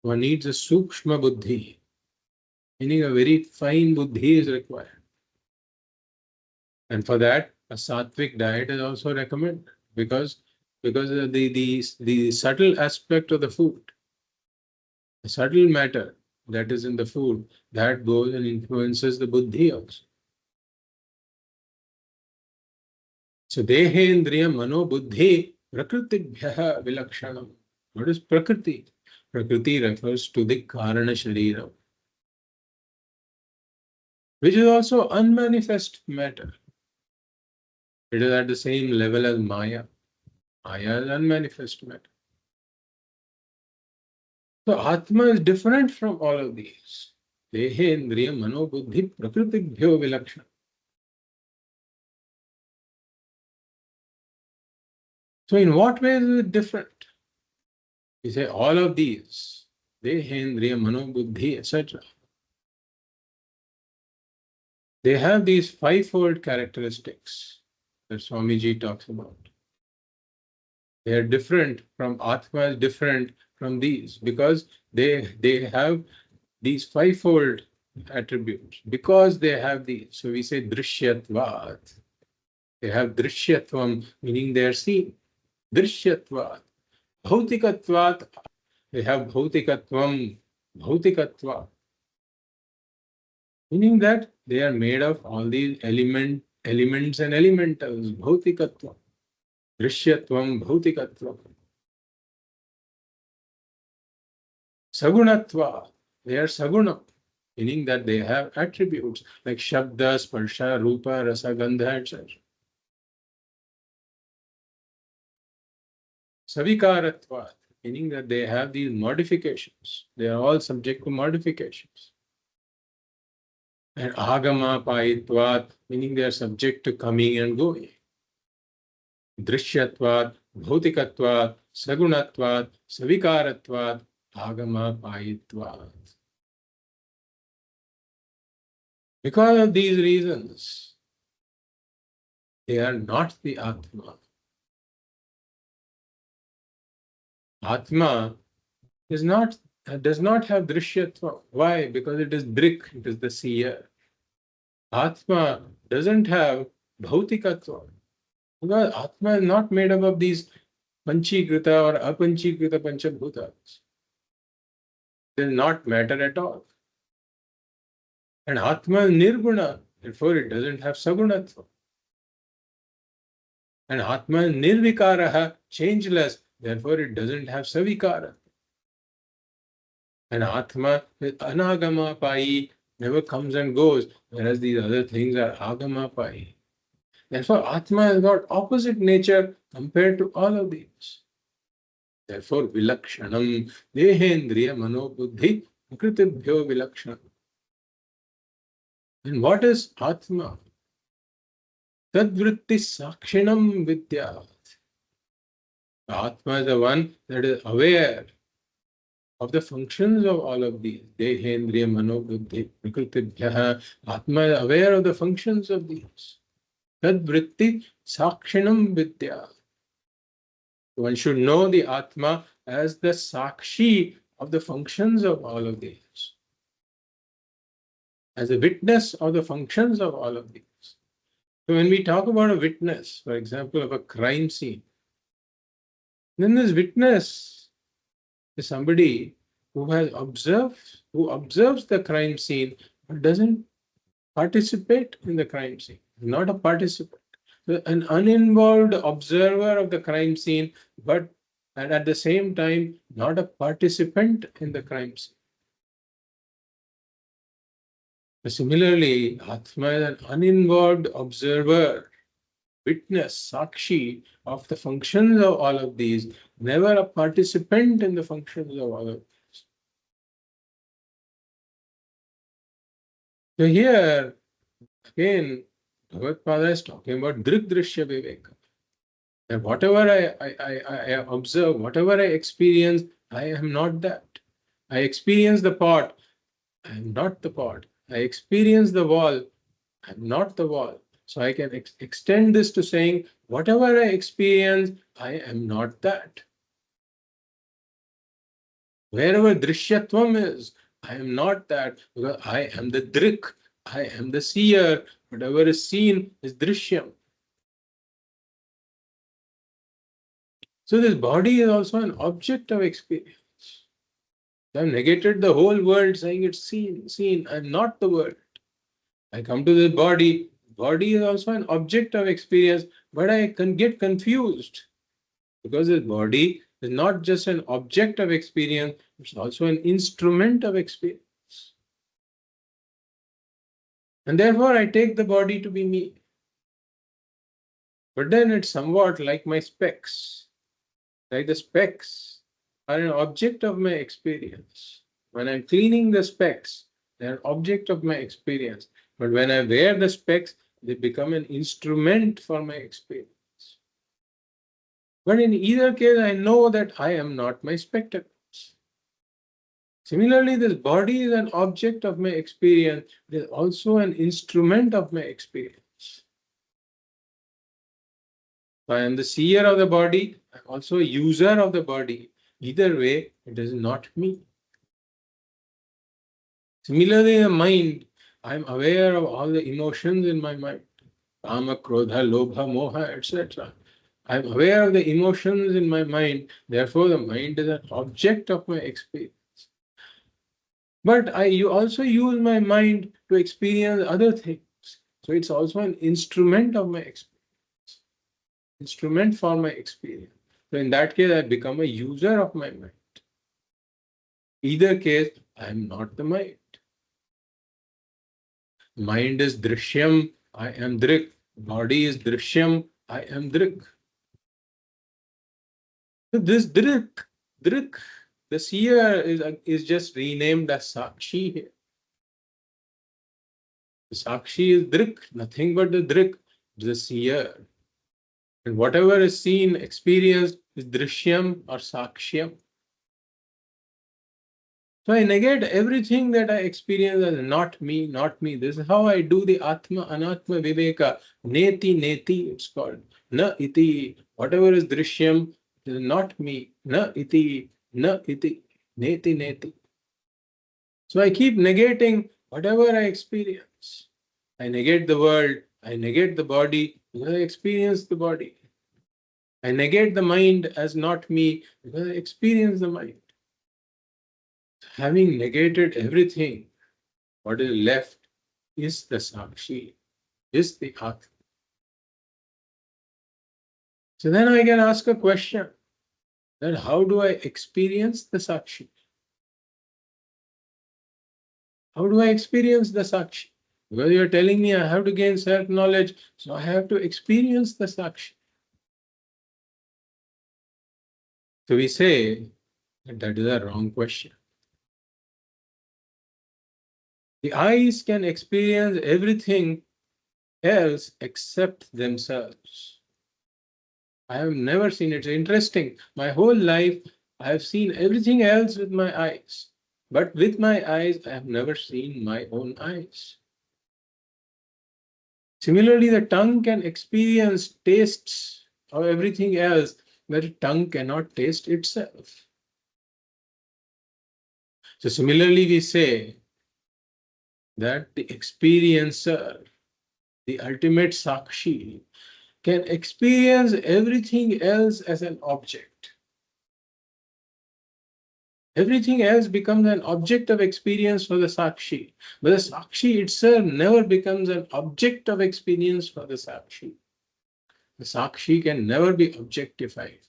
one needs a sūkṣma buddhi, meaning a very fine buddhi is required. And for that, a sattvic diet is also recommended because of the subtle aspect of the food, the subtle matter that is in the food, that goes and influences the buddhi also. So dehendriya mano buddhi prakritibhyaha vilakshanam. What is prakriti? Prakriti refers to the karana śarīra, which is also unmanifest matter. It is at the same level as Maya. Maya is unmanifest matter. So Atma is different from all of these. Dehe, Indriya, Mano, Buddhi, Prakriti-bhyo vilakshana. So in what ways is it different? We say all of these, Dehe, Indriya, Mano, Buddhi, etc. They have these fivefold characteristics that Swamiji talks about. They are different from Atma, is different from these because they have these fivefold attributes. Because they have these, so we say Dṛśyatvat. They have Dṛśyatvam, meaning they are seen. Dṛśyatvat. Bhautikatvat. They have Bhautikatvam, Bhautikatvat. Meaning that they are made of all these elements and elementals. Bhautikatvam. Dṛśyatvam, Bhautikatvam. Sagunatva, they are sagunam, meaning that they have attributes like Shabda, Sparsha, Rupa, Rasa, Gandha, etc. Savikaratva, meaning that they have these modifications. They are all subject to modifications. And Agama Payitvat, meaning they are subject to coming and going. Dṛśyatvat, Bhautikatvat, Sagunatvat, Savikaratvat, Agama Payitvat. Because of these reasons, they are not the Atma. Atma does not have Dṛśyatva. Why? Because it is Dṛk, it is the seer. Atma doesn't have Bhautikatva. Because Atma is not made up of these Panchikrita or Apanchikrita Panchabhutas. It is not matter at all. And Atma is Nirguna, therefore it doesn't have Sagunatva. And Atma is Nirvikaraha, changeless, therefore it doesn't have Savikara. And Atma is Anagama Pai, never comes and goes, whereas these other things are Agama Pai. Therefore, Atma has got opposite nature compared to all of these. Therefore, Vilakshanam, Dehendriya, Mano, Buddhi, Prakritibhyo Vilakshanam. And what is Atma? Tadvritti Sakshinam Vidyat. Atma is the one that is aware of the functions of all of these. Dehendriya, Mano, Buddhi, Prakritibhya. Atma is aware of the functions of these. Tadvritti Sakshinam Vidyat. One should know the Atma as the sākṣī of the functions of all of these. As a witness of the functions of all of these. So when we talk about a witness, for example, of a crime scene, then this witness is somebody who observes the crime scene but doesn't participate in the crime scene, not a participant. So an uninvolved observer of the crime scene, and at the same time, not a participant in the crime scene. Similarly, Atma is an uninvolved observer, witness, sākṣī of the functions of all of these, never a participant in the functions of all of these. So here, again, Bhagavad is talking about Dṛg-Dṛśya Viveka. And whatever I observe, whatever I experience, I am not that. I experience the pot, I am not the pot. I experience the wall, I am not the wall. So I can extend this to saying, whatever I experience, I am not that. Wherever Dṛśyatvam is, I am not that, because I am the Dṛk, I am the seer. Whatever is seen is Dṛśyam. So this body is also an object of experience. I've negated the whole world saying it's seen. I'm not the world. I come to this body. Body is also an object of experience, but I can get confused because this body is not just an object of experience, it's also an instrument of experience. And therefore I take the body to be me. But then it's somewhat like my specs. Like the specs are an object of my experience. When I'm cleaning the specs, they're an object of my experience. But when I wear the specs, they become an instrument for my experience. But in either case, I know that I am not my spectacles. Similarly, this body is an object of my experience. It is also an instrument of my experience. So I am the seer of the body. I am also a user of the body. Either way, it is not me. Similarly, in the mind, I am aware of all the emotions in my mind. Kama, Krodha, Lobha, Moha, etc. I am aware of the emotions in my mind. Therefore, the mind is an object of my experience. But you also use my mind to experience other things. So it's also an instrument of my experience, instrument for my experience. So in that case, I become a user of my mind. Either case, I am not the mind. Mind is drishyam, I am drik. Body is drishyam, I am drik. So this drik, the seer is just renamed as sākṣī here. The sākṣī is drik, nothing but the drik, the seer. And whatever is seen, experienced is drishyam or sākṣyam. So I negate everything that I experience as not me, not me. This is how I do the Atma Anatma Viveka. Neti Neti, it's called. Na iti. Whatever is drishyam is not me. Na iti. Na iti. Neti Neti. So I keep negating whatever I experience. I negate the world. I negate the body because I experience the body. I negate the mind as not me because I experience the mind. Having negated everything, what is left is the sākṣī, is the Ātma. So then I can ask a question, that how do I experience the sākṣī? How do I experience the sākṣī? Because you're telling me I have to gain self-knowledge, so I have to experience the sākṣī. So we say that that is a wrong question. The eyes can experience everything else except themselves. I have never seen it. It's interesting. My whole life, I have seen everything else with my eyes. But with my eyes, I have never seen my own eyes. Similarly, the tongue can experience tastes of everything else, but the tongue cannot taste itself. So similarly, we say that the experiencer, the ultimate sākṣī, can experience everything else as an object. Everything else becomes an object of experience for the sākṣī. But the sākṣī itself never becomes an object of experience for the sākṣī. The sākṣī can never be objectified.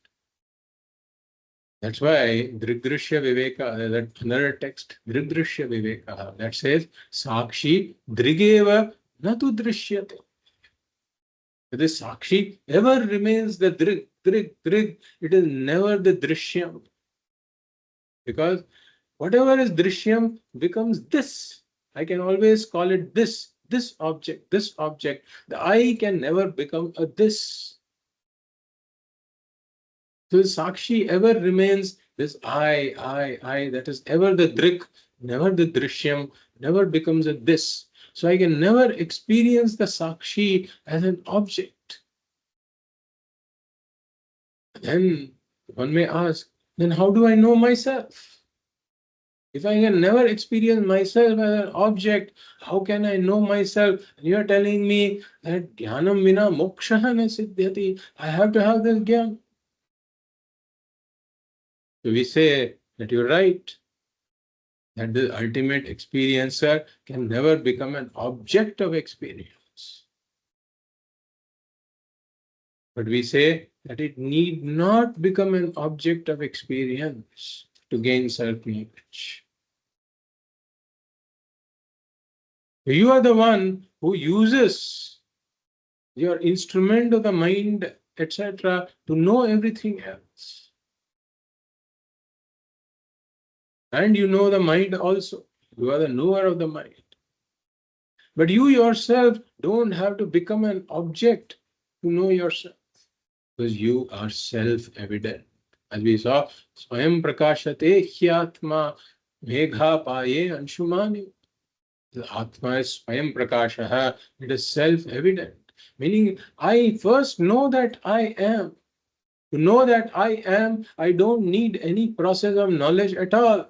That's why Dṛg-Dṛśya Viveka, there's another text, Dṛg-Dṛśya Viveka, that says, Sākṣī Dṛgeva natu drishyate. The sākṣī ever remains the Dṛg, it is never the drishyam. Because whatever is drishyam becomes this. I can always call it this object, this object. The I can never become a this. So sākṣī ever remains this I, that is ever the drik, never the drishyam, never becomes a this. So I can never experience the sākṣī as an object. Then one may ask, then how do I know myself? If I can never experience myself as an object, how can I know myself? And you are telling me that jnanam vina mokshaha na siddhyati. I have to have this jnana. So we say that you're right, that the ultimate experiencer can never become an object of experience. But we say that it need not become an object of experience to gain self-knowledge. You are the one who uses your instrument of the mind, etc., to know everything else. And you know the mind also. You are the knower of the mind. But you yourself don't have to become an object to know yourself, because you are self-evident. As we saw, Swayam Prakashate Hyatma Megha Paye Anshumani. The Atma is Swayam Prakashaha. It is self-evident. Meaning, I first know that I am. To know that I am, I don't need any process of knowledge at all.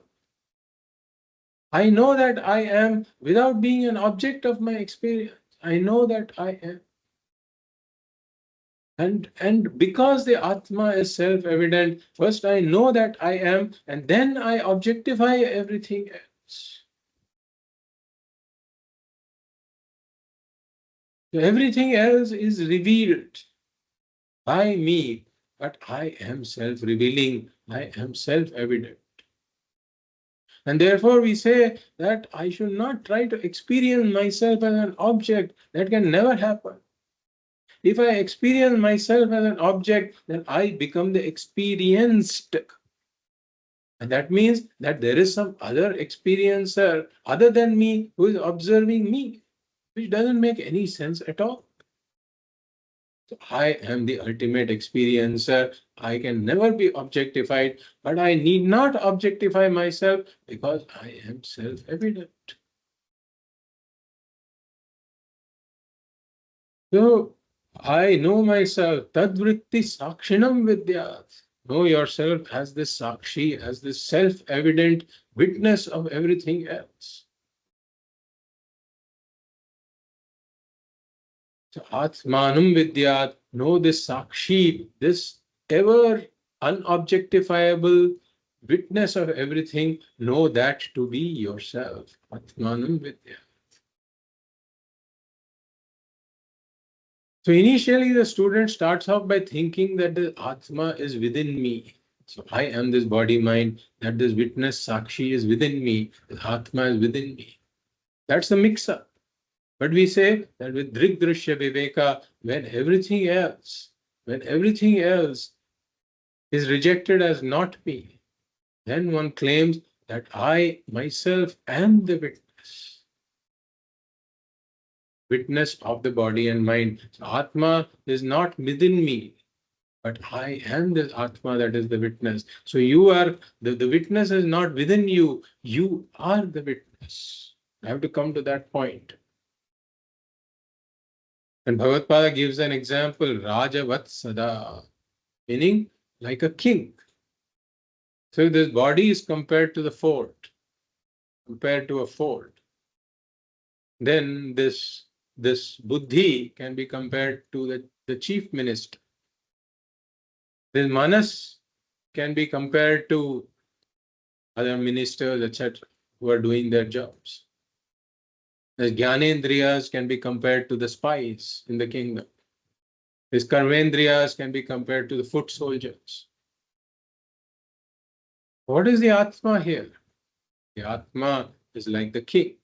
I know that I am without being an object of my experience. I know that I am. And because the Atma is self-evident, first I know that I am, and then I objectify everything else. So everything else is revealed by me, but I am self-revealing, I am self-evident. And therefore we say that I should not try to experience myself as an object. That can never happen. If I experience myself as an object, then I become the experienced. And that means that there is some other experiencer other than me who is observing me, which doesn't make any sense at all. So I am the ultimate experiencer. I can never be objectified, but I need not objectify myself because I am self-evident. So I know myself. Tadvritti sakshinam vidyat. Know yourself as this sākṣī, as this self-evident witness of everything else. So Atmanam vidyat. Know this sākṣī, this ever unobjectifiable witness of everything. Know that to be yourself. Atmanam vidyat. So initially the student starts off by thinking that the Atma is within me. So I am this body mind, that this witness sākṣī is within me, the Atma is within me. That's the mix-up. But we say that with Dṛg-Dṛśya Viveka, when everything else is rejected as not me, then one claims that I myself am the witness of the body and mind. So Atma is not within me, but I am the Atma that is the witness. So you are, the witness is not within you, you are the witness. I have to come to that point. And Bhagavad gives an example, Rajavat Sada, meaning like a king. So this body is compared to the fort, compared to a fort. Then this buddhi can be compared to the chief minister. This manas can be compared to other ministers, etc., who are doing their jobs. The jnanendriyas can be compared to the spies in the kingdom. These karmendriyas can be compared to the foot soldiers. What is the Atma here? The Atma is like the king.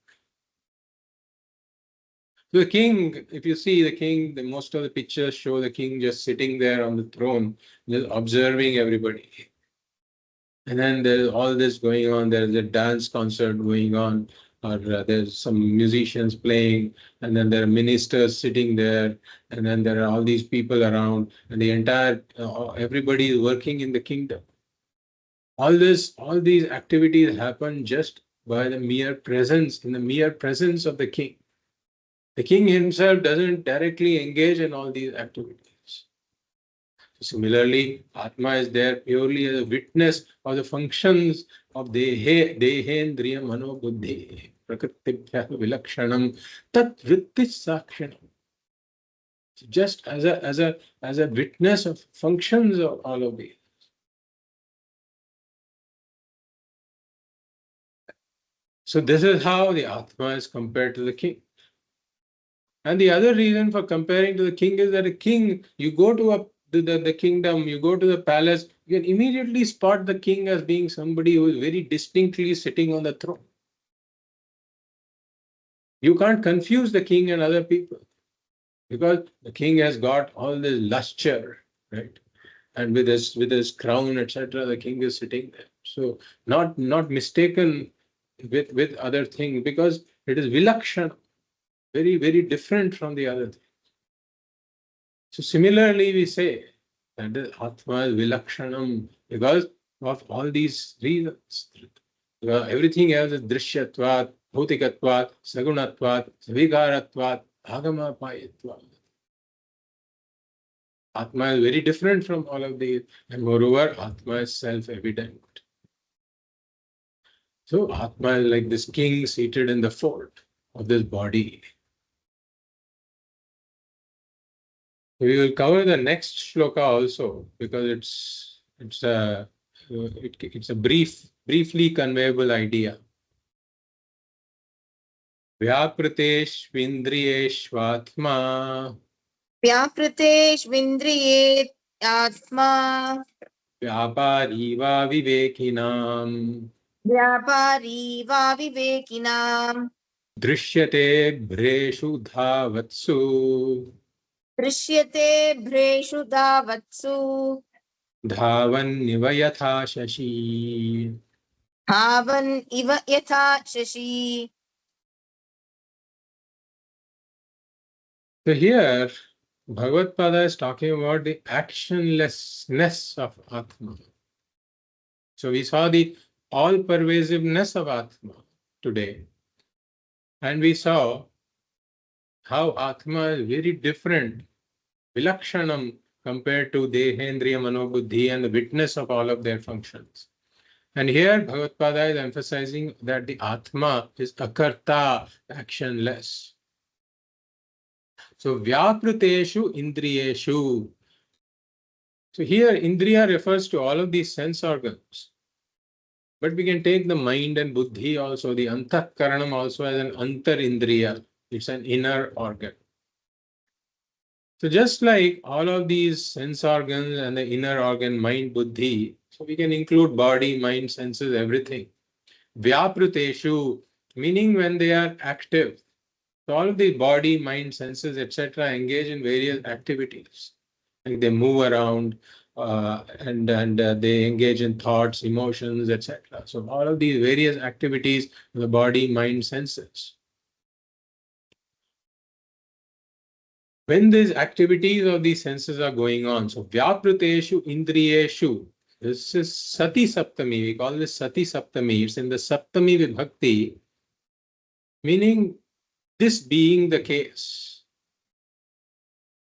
So the king, if you see the king, most of the pictures show the king just sitting there on the throne, just observing everybody. And then there's all this going on. There's a dance concert going on, or there's some musicians playing, and then there are ministers sitting there, and then there are all these people around, and the entire everybody is working in the kingdom. All these activities happen just by the mere presence, in the mere presence of the king. The king himself doesn't directly engage in all these activities. Similarly, Atma is there purely as a witness of the functions of dehendriya mano buddhi prakritibhya vilakshanam tat vrittis sakshinam. Just as a witness of functions of all of these. So this is how the Atma is compared to the king. And the other reason for comparing to the king is that a king, you go to the kingdom, you go to the palace, you can immediately spot the king as being somebody who is very distinctly sitting on the throne. You can't confuse the king and other people, because the king has got all this lustre, right? and with his crown, etc., the king is sitting there. So not mistaken with other things, because it is vilakshana, very, very different from the other thing. So similarly, we say that the Atma is vilakshanam because of all these reasons. Everything else is drishyatvat, bhautikatvat, sagunatvat, savikaratvat, agamapayatvat. Atma is very different from all of these, and moreover, Atma is self-evident. So Atma is like this king seated in the fort of this body. We will cover the next shloka also, because it's a briefly conveyable idea. Vyapriteshvindriyeshvatma व्यापृतेष्विन्द्रियेत्यात्मा vyapari va vivekinam व्यापारी वा विवेकिनाम् drishyate bhreshu dhavatsu दृश्यते भ्रेषु धावत्सु dhavanniva yatha shashi. धावन् इव यथा Shashi. So here, Bhagavad Pada is talking about the actionlessness of Atma. So we saw the all-pervasiveness of Atma today. And we saw how Atma is very different, vilakshanam, compared to Dehendriya Manobuddhi and the witness of all of their functions. And here Bhagavad Pada is emphasizing that the Atma is akarta, actionless. So vyapriteshu indriyeshu. So here indriya refers to all of these sense organs. But we can take the mind and buddhi also, the antakaranam also as an antar indriya. It's an inner organ. So just like all of these sense organs and the inner organ, mind, buddhi, so we can include body, mind, senses, everything. Vyapriteshu, meaning when they are active. So all of the body, mind, senses, etc. engage in various activities. Like they move around and they engage in thoughts, emotions, etc. So all of these various activities of the body, mind, senses. When these activities of these senses are going on, so vyapriteshu indriyeshu, this is sati saptami, we call this sati saptami, it's in the saptami vibhakti, meaning this being the case.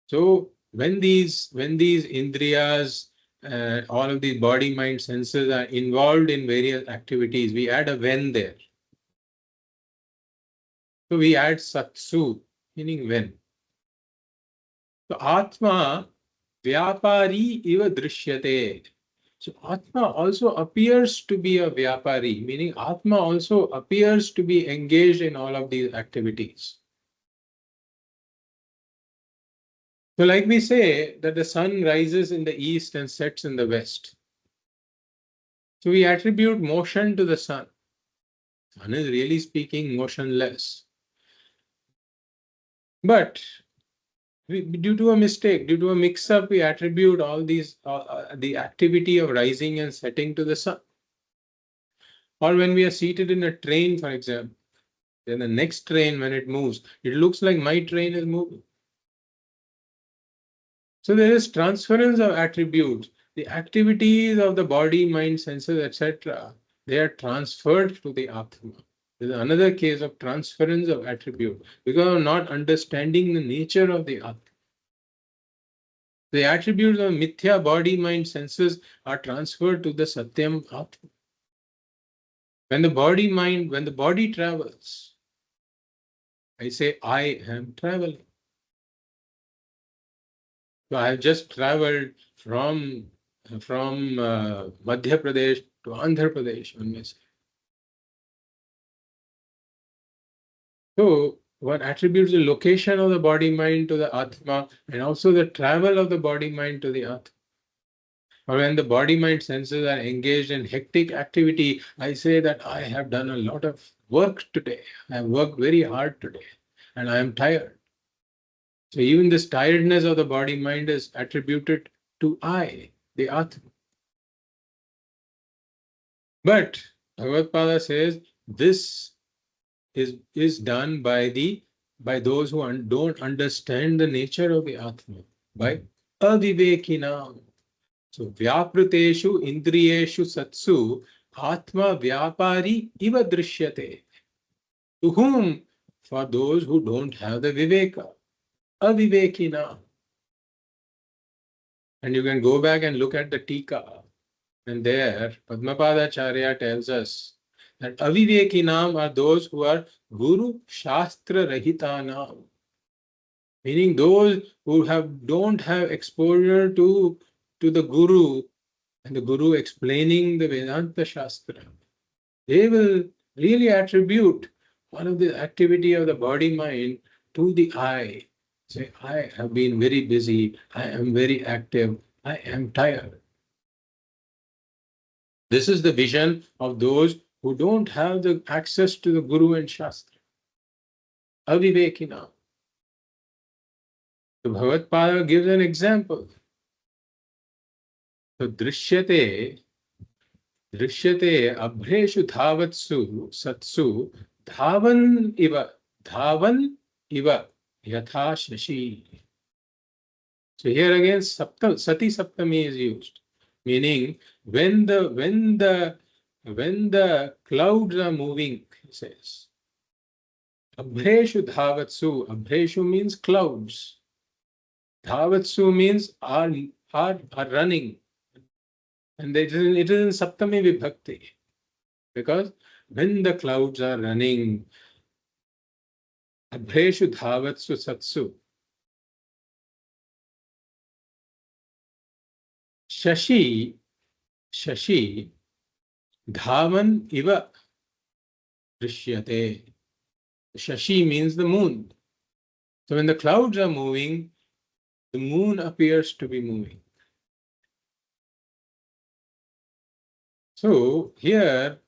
So when these indriyas, all of these body, mind, senses are involved in various activities, we add a when there. So we add satsu, meaning when. So Atma vyapari iva drishyate. So Atma also appears to be a vyapari, meaning Atma also appears to be engaged in all of these activities. So like we say that the sun rises in the east and sets in the west. So we attribute motion to the sun. Sun is really speaking motionless. But due to a mistake, due to a mix-up, we attribute all these, the activity of rising and setting to the sun. Or when we are seated in a train, for example, then the next train, when it moves, it looks like my train is moving. So there is transference of attributes. The activities of the body, mind, senses, etc., they are transferred to the Atma. There is another case of transference of attribute because of not understanding the nature of the Atma. The attributes of mithya, body, mind, senses are transferred to the Satyam Atma. When the body travels, I say, I am traveling. So I have just traveled from Madhya Pradesh to Andhra Pradesh, one may say. So one attributes the location of the body mind to the Atma and also the travel of the body mind to the Atma. Or when the body mind senses are engaged in hectic activity, I say that I have done a lot of work today. I have worked very hard today and I am tired. So even this tiredness of the body mind is attributed to I. the Atma. But Bhagavad says this is done by those who don't understand the nature of the Atma, by avivekina. So vyapriteshu indriyeshu satsu Atma vyapari iva drishyate. To whom? For those who don't have the Viveka, avivekina. And you can go back and look at the Tika. And there, Padmapadacharya tells us that avivekinam are those who are Guru Shastra Rahitanam, meaning those who don't have exposure to the Guru and the Guru explaining the Vedanta Shastra. They will really attribute one of the activity of the body-mind to the I. Say, I have been very busy, I am very active, I am tired. This is the vision of those who don't have the access to the Guru and Shastra. Avivekina. So Bhagavad gives an example. So Dṛśyate abhreshu dhavatsu satsu dhavan iva yatha shashi. So here again sati saptami is used, meaning when the clouds are moving, he says. Abhreshu dhavatsu. Abhreshu means clouds. Dhavatsu means are running. And it is in Saptami Vibhakti. Because when the clouds are running, Abhreshu dhavatsu satsu. Shashi dhavan iva drishyate. Shashi means the moon. So when the clouds are moving, the moon appears to be moving. So here,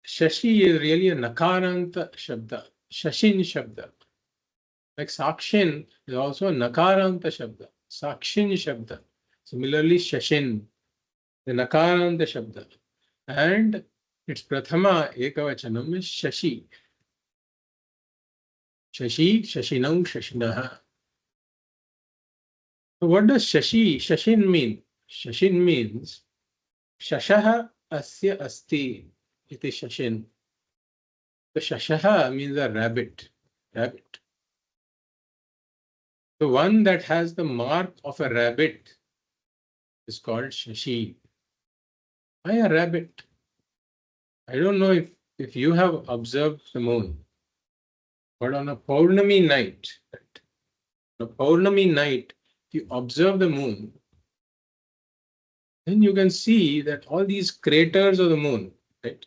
Shashi is really a Nakaranta Shabda, Shashin Shabda. Like Sākṣin is also a Nakaranta Shabda, Sākṣin Shabda. Similarly, Shashin, the Nakaranta Shabda. And its Prathama Ekavachanam is Shashi. Shashi, Shashinam, Shashinaha. So what does Shashin mean? Shashin means Shashaha Asya Asti. It is Shashin. The Shashaha means a rabbit. Rabbit. The one that has the mark of a rabbit is called Shashi. Why a rabbit? I don't know if you have observed the moon, but on a Paurnami night, if you observe the moon, then you can see that all these craters of the moon, right,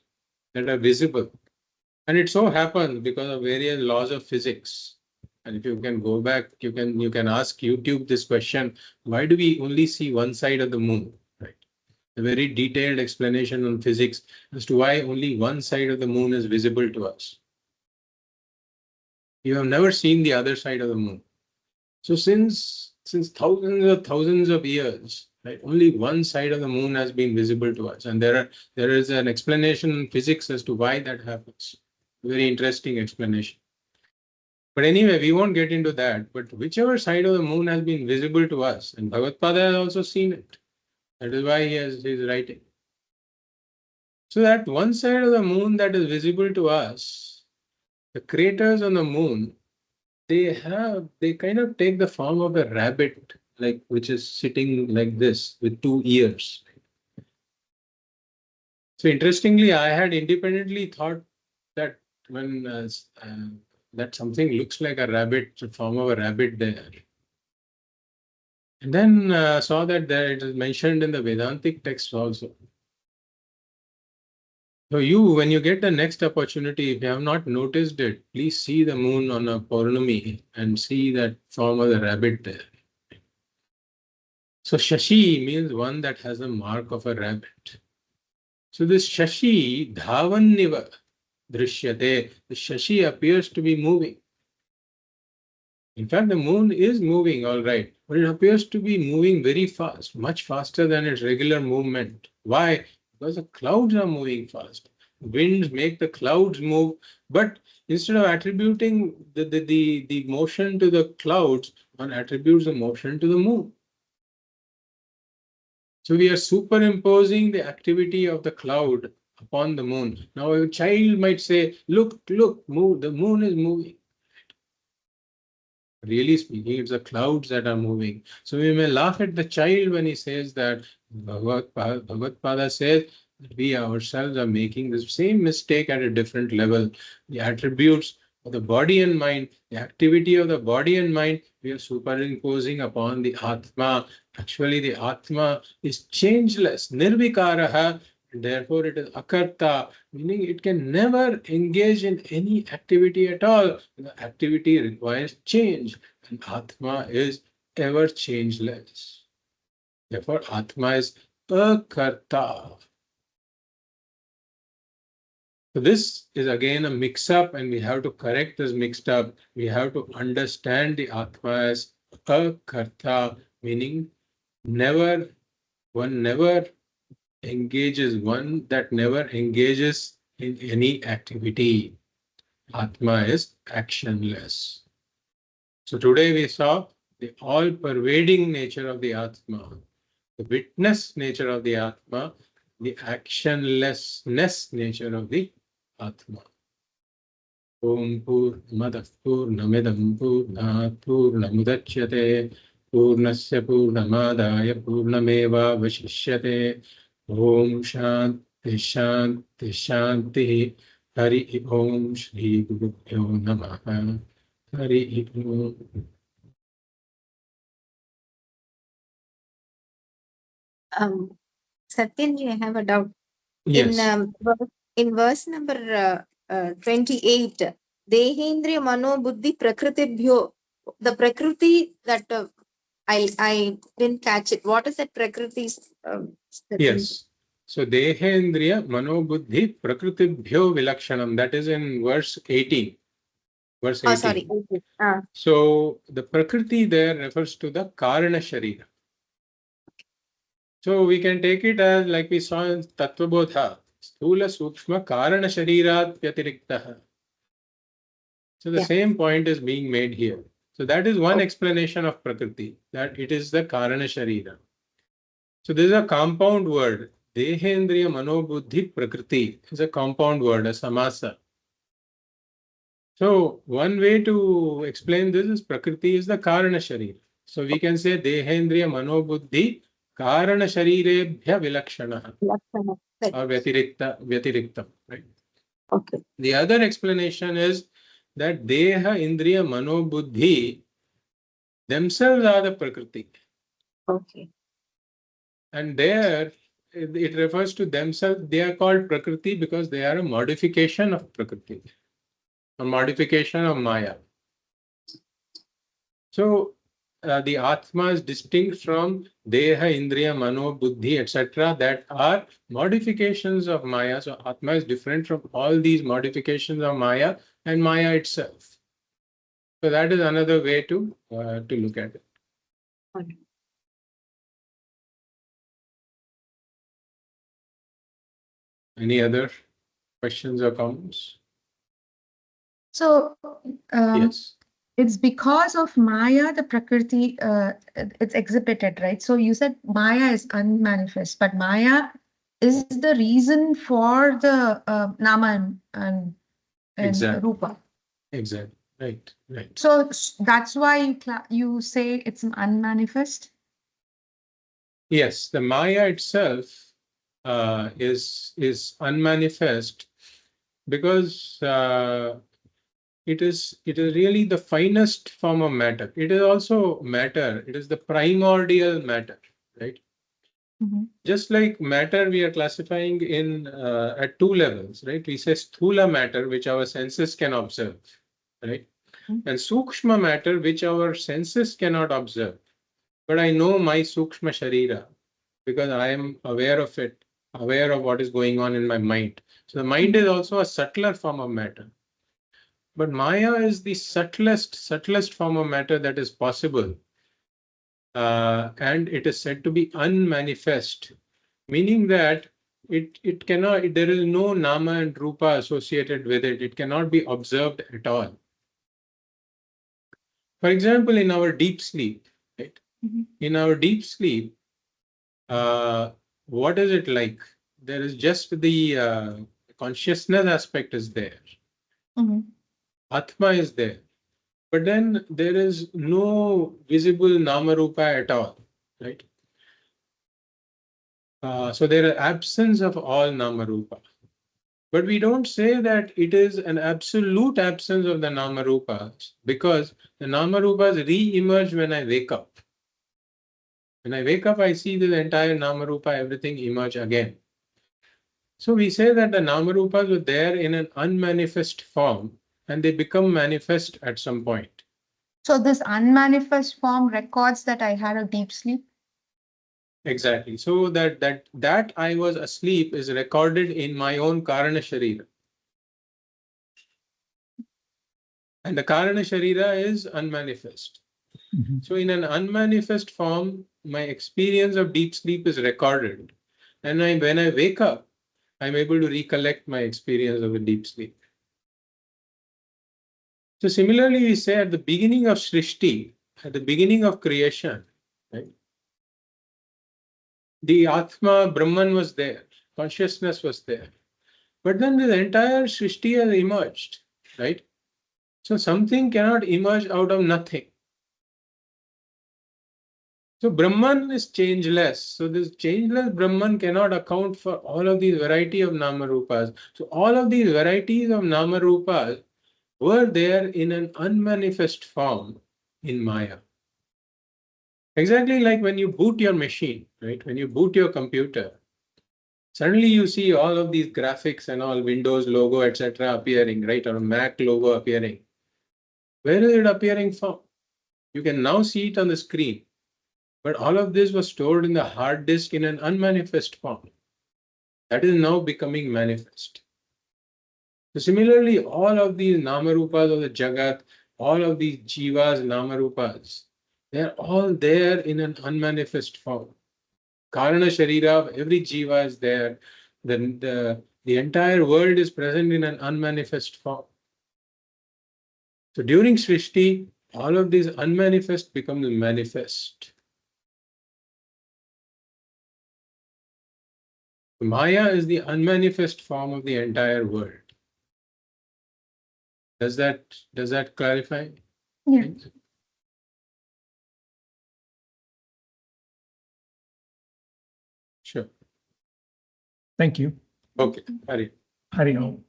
that are visible. And it so happens because of various laws of physics. And if you can go back, you can ask YouTube this question: why do we only see one side of the moon? Right? A very detailed explanation on physics as to why only one side of the moon is visible to us. You have never seen the other side of the moon. So since thousands of years, right, only one side of the moon has been visible to us, and there is an explanation in physics as to why that happens. Very interesting explanation. But anyway, we won't get into that. But whichever side of the moon has been visible to us, and Bhagavad has also seen it. That is why he is writing. So that one side of the moon that is visible to us, the craters on the moon, they kind of take the form of a rabbit, like which is sitting like this with two ears. So interestingly, I had independently thought that when that something looks like a rabbit, the form of a rabbit there. And then saw that there it is mentioned in the Vedantic text also. So when you get the next opportunity, if you have not noticed it, please see the moon on a Paurnami and see that form of the rabbit there. So Shashi means one that has the mark of a rabbit. So this Shashi Dhavanniva Dṛśyate, the Shashi appears to be moving. In fact, the moon is moving, all right, but it appears to be moving very fast, much faster than its regular movement. Why? Because the clouds are moving fast. Winds make the clouds move, but instead of attributing the motion to the clouds, one attributes the motion to the moon. So we are superimposing the activity of the cloud upon the moon. Now a child might say, look, move, the moon is moving. Really speaking, it's the clouds that are moving. So we may laugh at the child when he says that. Bhagavad says that we ourselves are making the same mistake at a different level. The attributes of the body and mind, the activity of the body and mind, we are superimposing upon the Atma. Actually, the Atma is changeless, nirvikaraha, and therefore it is akarta, meaning it can never engage in any activity at all. The activity requires change, and Atma is ever changeless. Therefore, Atma is akarta. So this is again a mix-up, and we have to correct this mixed up. We have to understand the Atma as akarta, meaning one never engages, one that never engages in any activity. Atma is actionless. So today we saw the all-pervading nature of the Atma, the witness nature of the Atma, the actionlessness nature of the Atma. Om Purnamadaഃ Purnamidam Purnāt Purnamudachyate Purnasya Purnamadaya Purnamevavashishyate. Om Shanti Shanti Shanti. Hari Om Shri Gurubhyo Namaha. Hari Om. Satyanji, I have a doubt. Yes. In verse number 28, Dehendriya Mano Buddhi Prakritibhyo, the Prakriti that I didn't catch it. What is that Prakriti? Yes. So Dehendriya Mano Buddhi Prakritibhyo Vilakshanam. That is in verse 18. Verse 18. Oh, sorry. So the Prakriti there refers to the Karana Sharīra. So we can take it as like we saw in Tattva Bodha, Sthula Sūkṣma Karana Sharīrat Vyatiriktaha. So the same point is being made here. So that is one explanation of Prakriti, that it is the Karana Sharīra. So this is a compound word. Dehendriya Manobuddhi Prakriti is a compound word, a samasa. So one way to explain this is Prakriti is the Karana Sharīra. So we can say Dehendriya Manobuddhi Karana Sharirebhya Vilakshana or Vyatiriktam, right? Okay. The other explanation is that Deha, Indriya, Mano, Buddhi themselves are the Prakriti. Okay. And there it refers to themselves. They are called Prakriti because they are a modification of Prakriti, a modification of Maya. So the Atma is distinct from Deha, Indriya, Mano, Buddhi, etc. that are modifications of Maya. So Atma is different from all these modifications of Maya and Maya itself. So that is another way to look at it. Okay. Any other questions or comments? So Yes. It's because of Maya, the Prakriti, it's exhibited, right? So you said Maya is unmanifest, but Maya is the reason for the Nama and Exactly. Rupa. Exactly. Right. Right. So that's why you say it's unmanifest? Yes, the Maya itself is unmanifest because it is really the finest form of matter. It is also matter. It is the primordial matter, right? Mm-hmm. Just like matter, we are classifying in at two levels, right? We say sthula matter, which our senses can observe, right? Mm-hmm. And sūkṣma matter, which our senses cannot observe. But I know my sūkṣma śarīra because I am aware of it, aware of what is going on in my mind. So the mind is also a subtler form of matter. But Maya is the subtlest form of matter that is possible. and it is said to be unmanifest, meaning that it cannot, there is no nama and rupa associated with it. It cannot be observed at all. For example, in our deep sleep, right? In our deep sleep, what is it like? There is just the consciousness aspect is there. Atma is there. But then there is no visible nama rupa at all, right? So there is absence of all nama rupa. But we don't say that it is an absolute absence of the nama rupas, because the nama rupas re-emerge when I wake up. When I wake up, I see the entire nama rupa, everything emerge again. So we say that the nama rupas were there in an unmanifest form, and they become manifest at some point. So this unmanifest form records that I had a deep sleep. Exactly. So that I was asleep is recorded in my own karana śarīra. And the karana śarīra is unmanifest. So in an unmanifest form, my experience of deep sleep is recorded. And when I wake up, I'm able to recollect my experience of a deep sleep. So similarly, we say at the beginning of Srishti, at the beginning of creation, right? The Atma, Brahman was there, consciousness was there. But then the entire Srishti has emerged, right? So something cannot emerge out of nothing. So Brahman is changeless. So this changeless Brahman cannot account for all of these variety of Nama Rupas. So all of these varieties of Nama Rupas were there in an unmanifest form in Maya. Exactly like when you boot your machine, right? When you boot your computer, suddenly you see all of these graphics and all Windows logo, etc. appearing, right? Or Mac logo appearing. Where is it appearing from? You can now see it on the screen. But all of this was stored in the hard disk in an unmanifest form. That is now becoming manifest. So similarly, all of these Namarupas of the Jagat, all of these Jivas, Namarupas, they're all there in an unmanifest form. Karana śarīra of every Jiva is there. The entire world is present in an unmanifest form. So during Srishti, all of these unmanifest become manifest. Maya is the unmanifest form of the entire world. Does that clarify? Yeah. Sure. Thank you. Okay. Hari. Hari Om.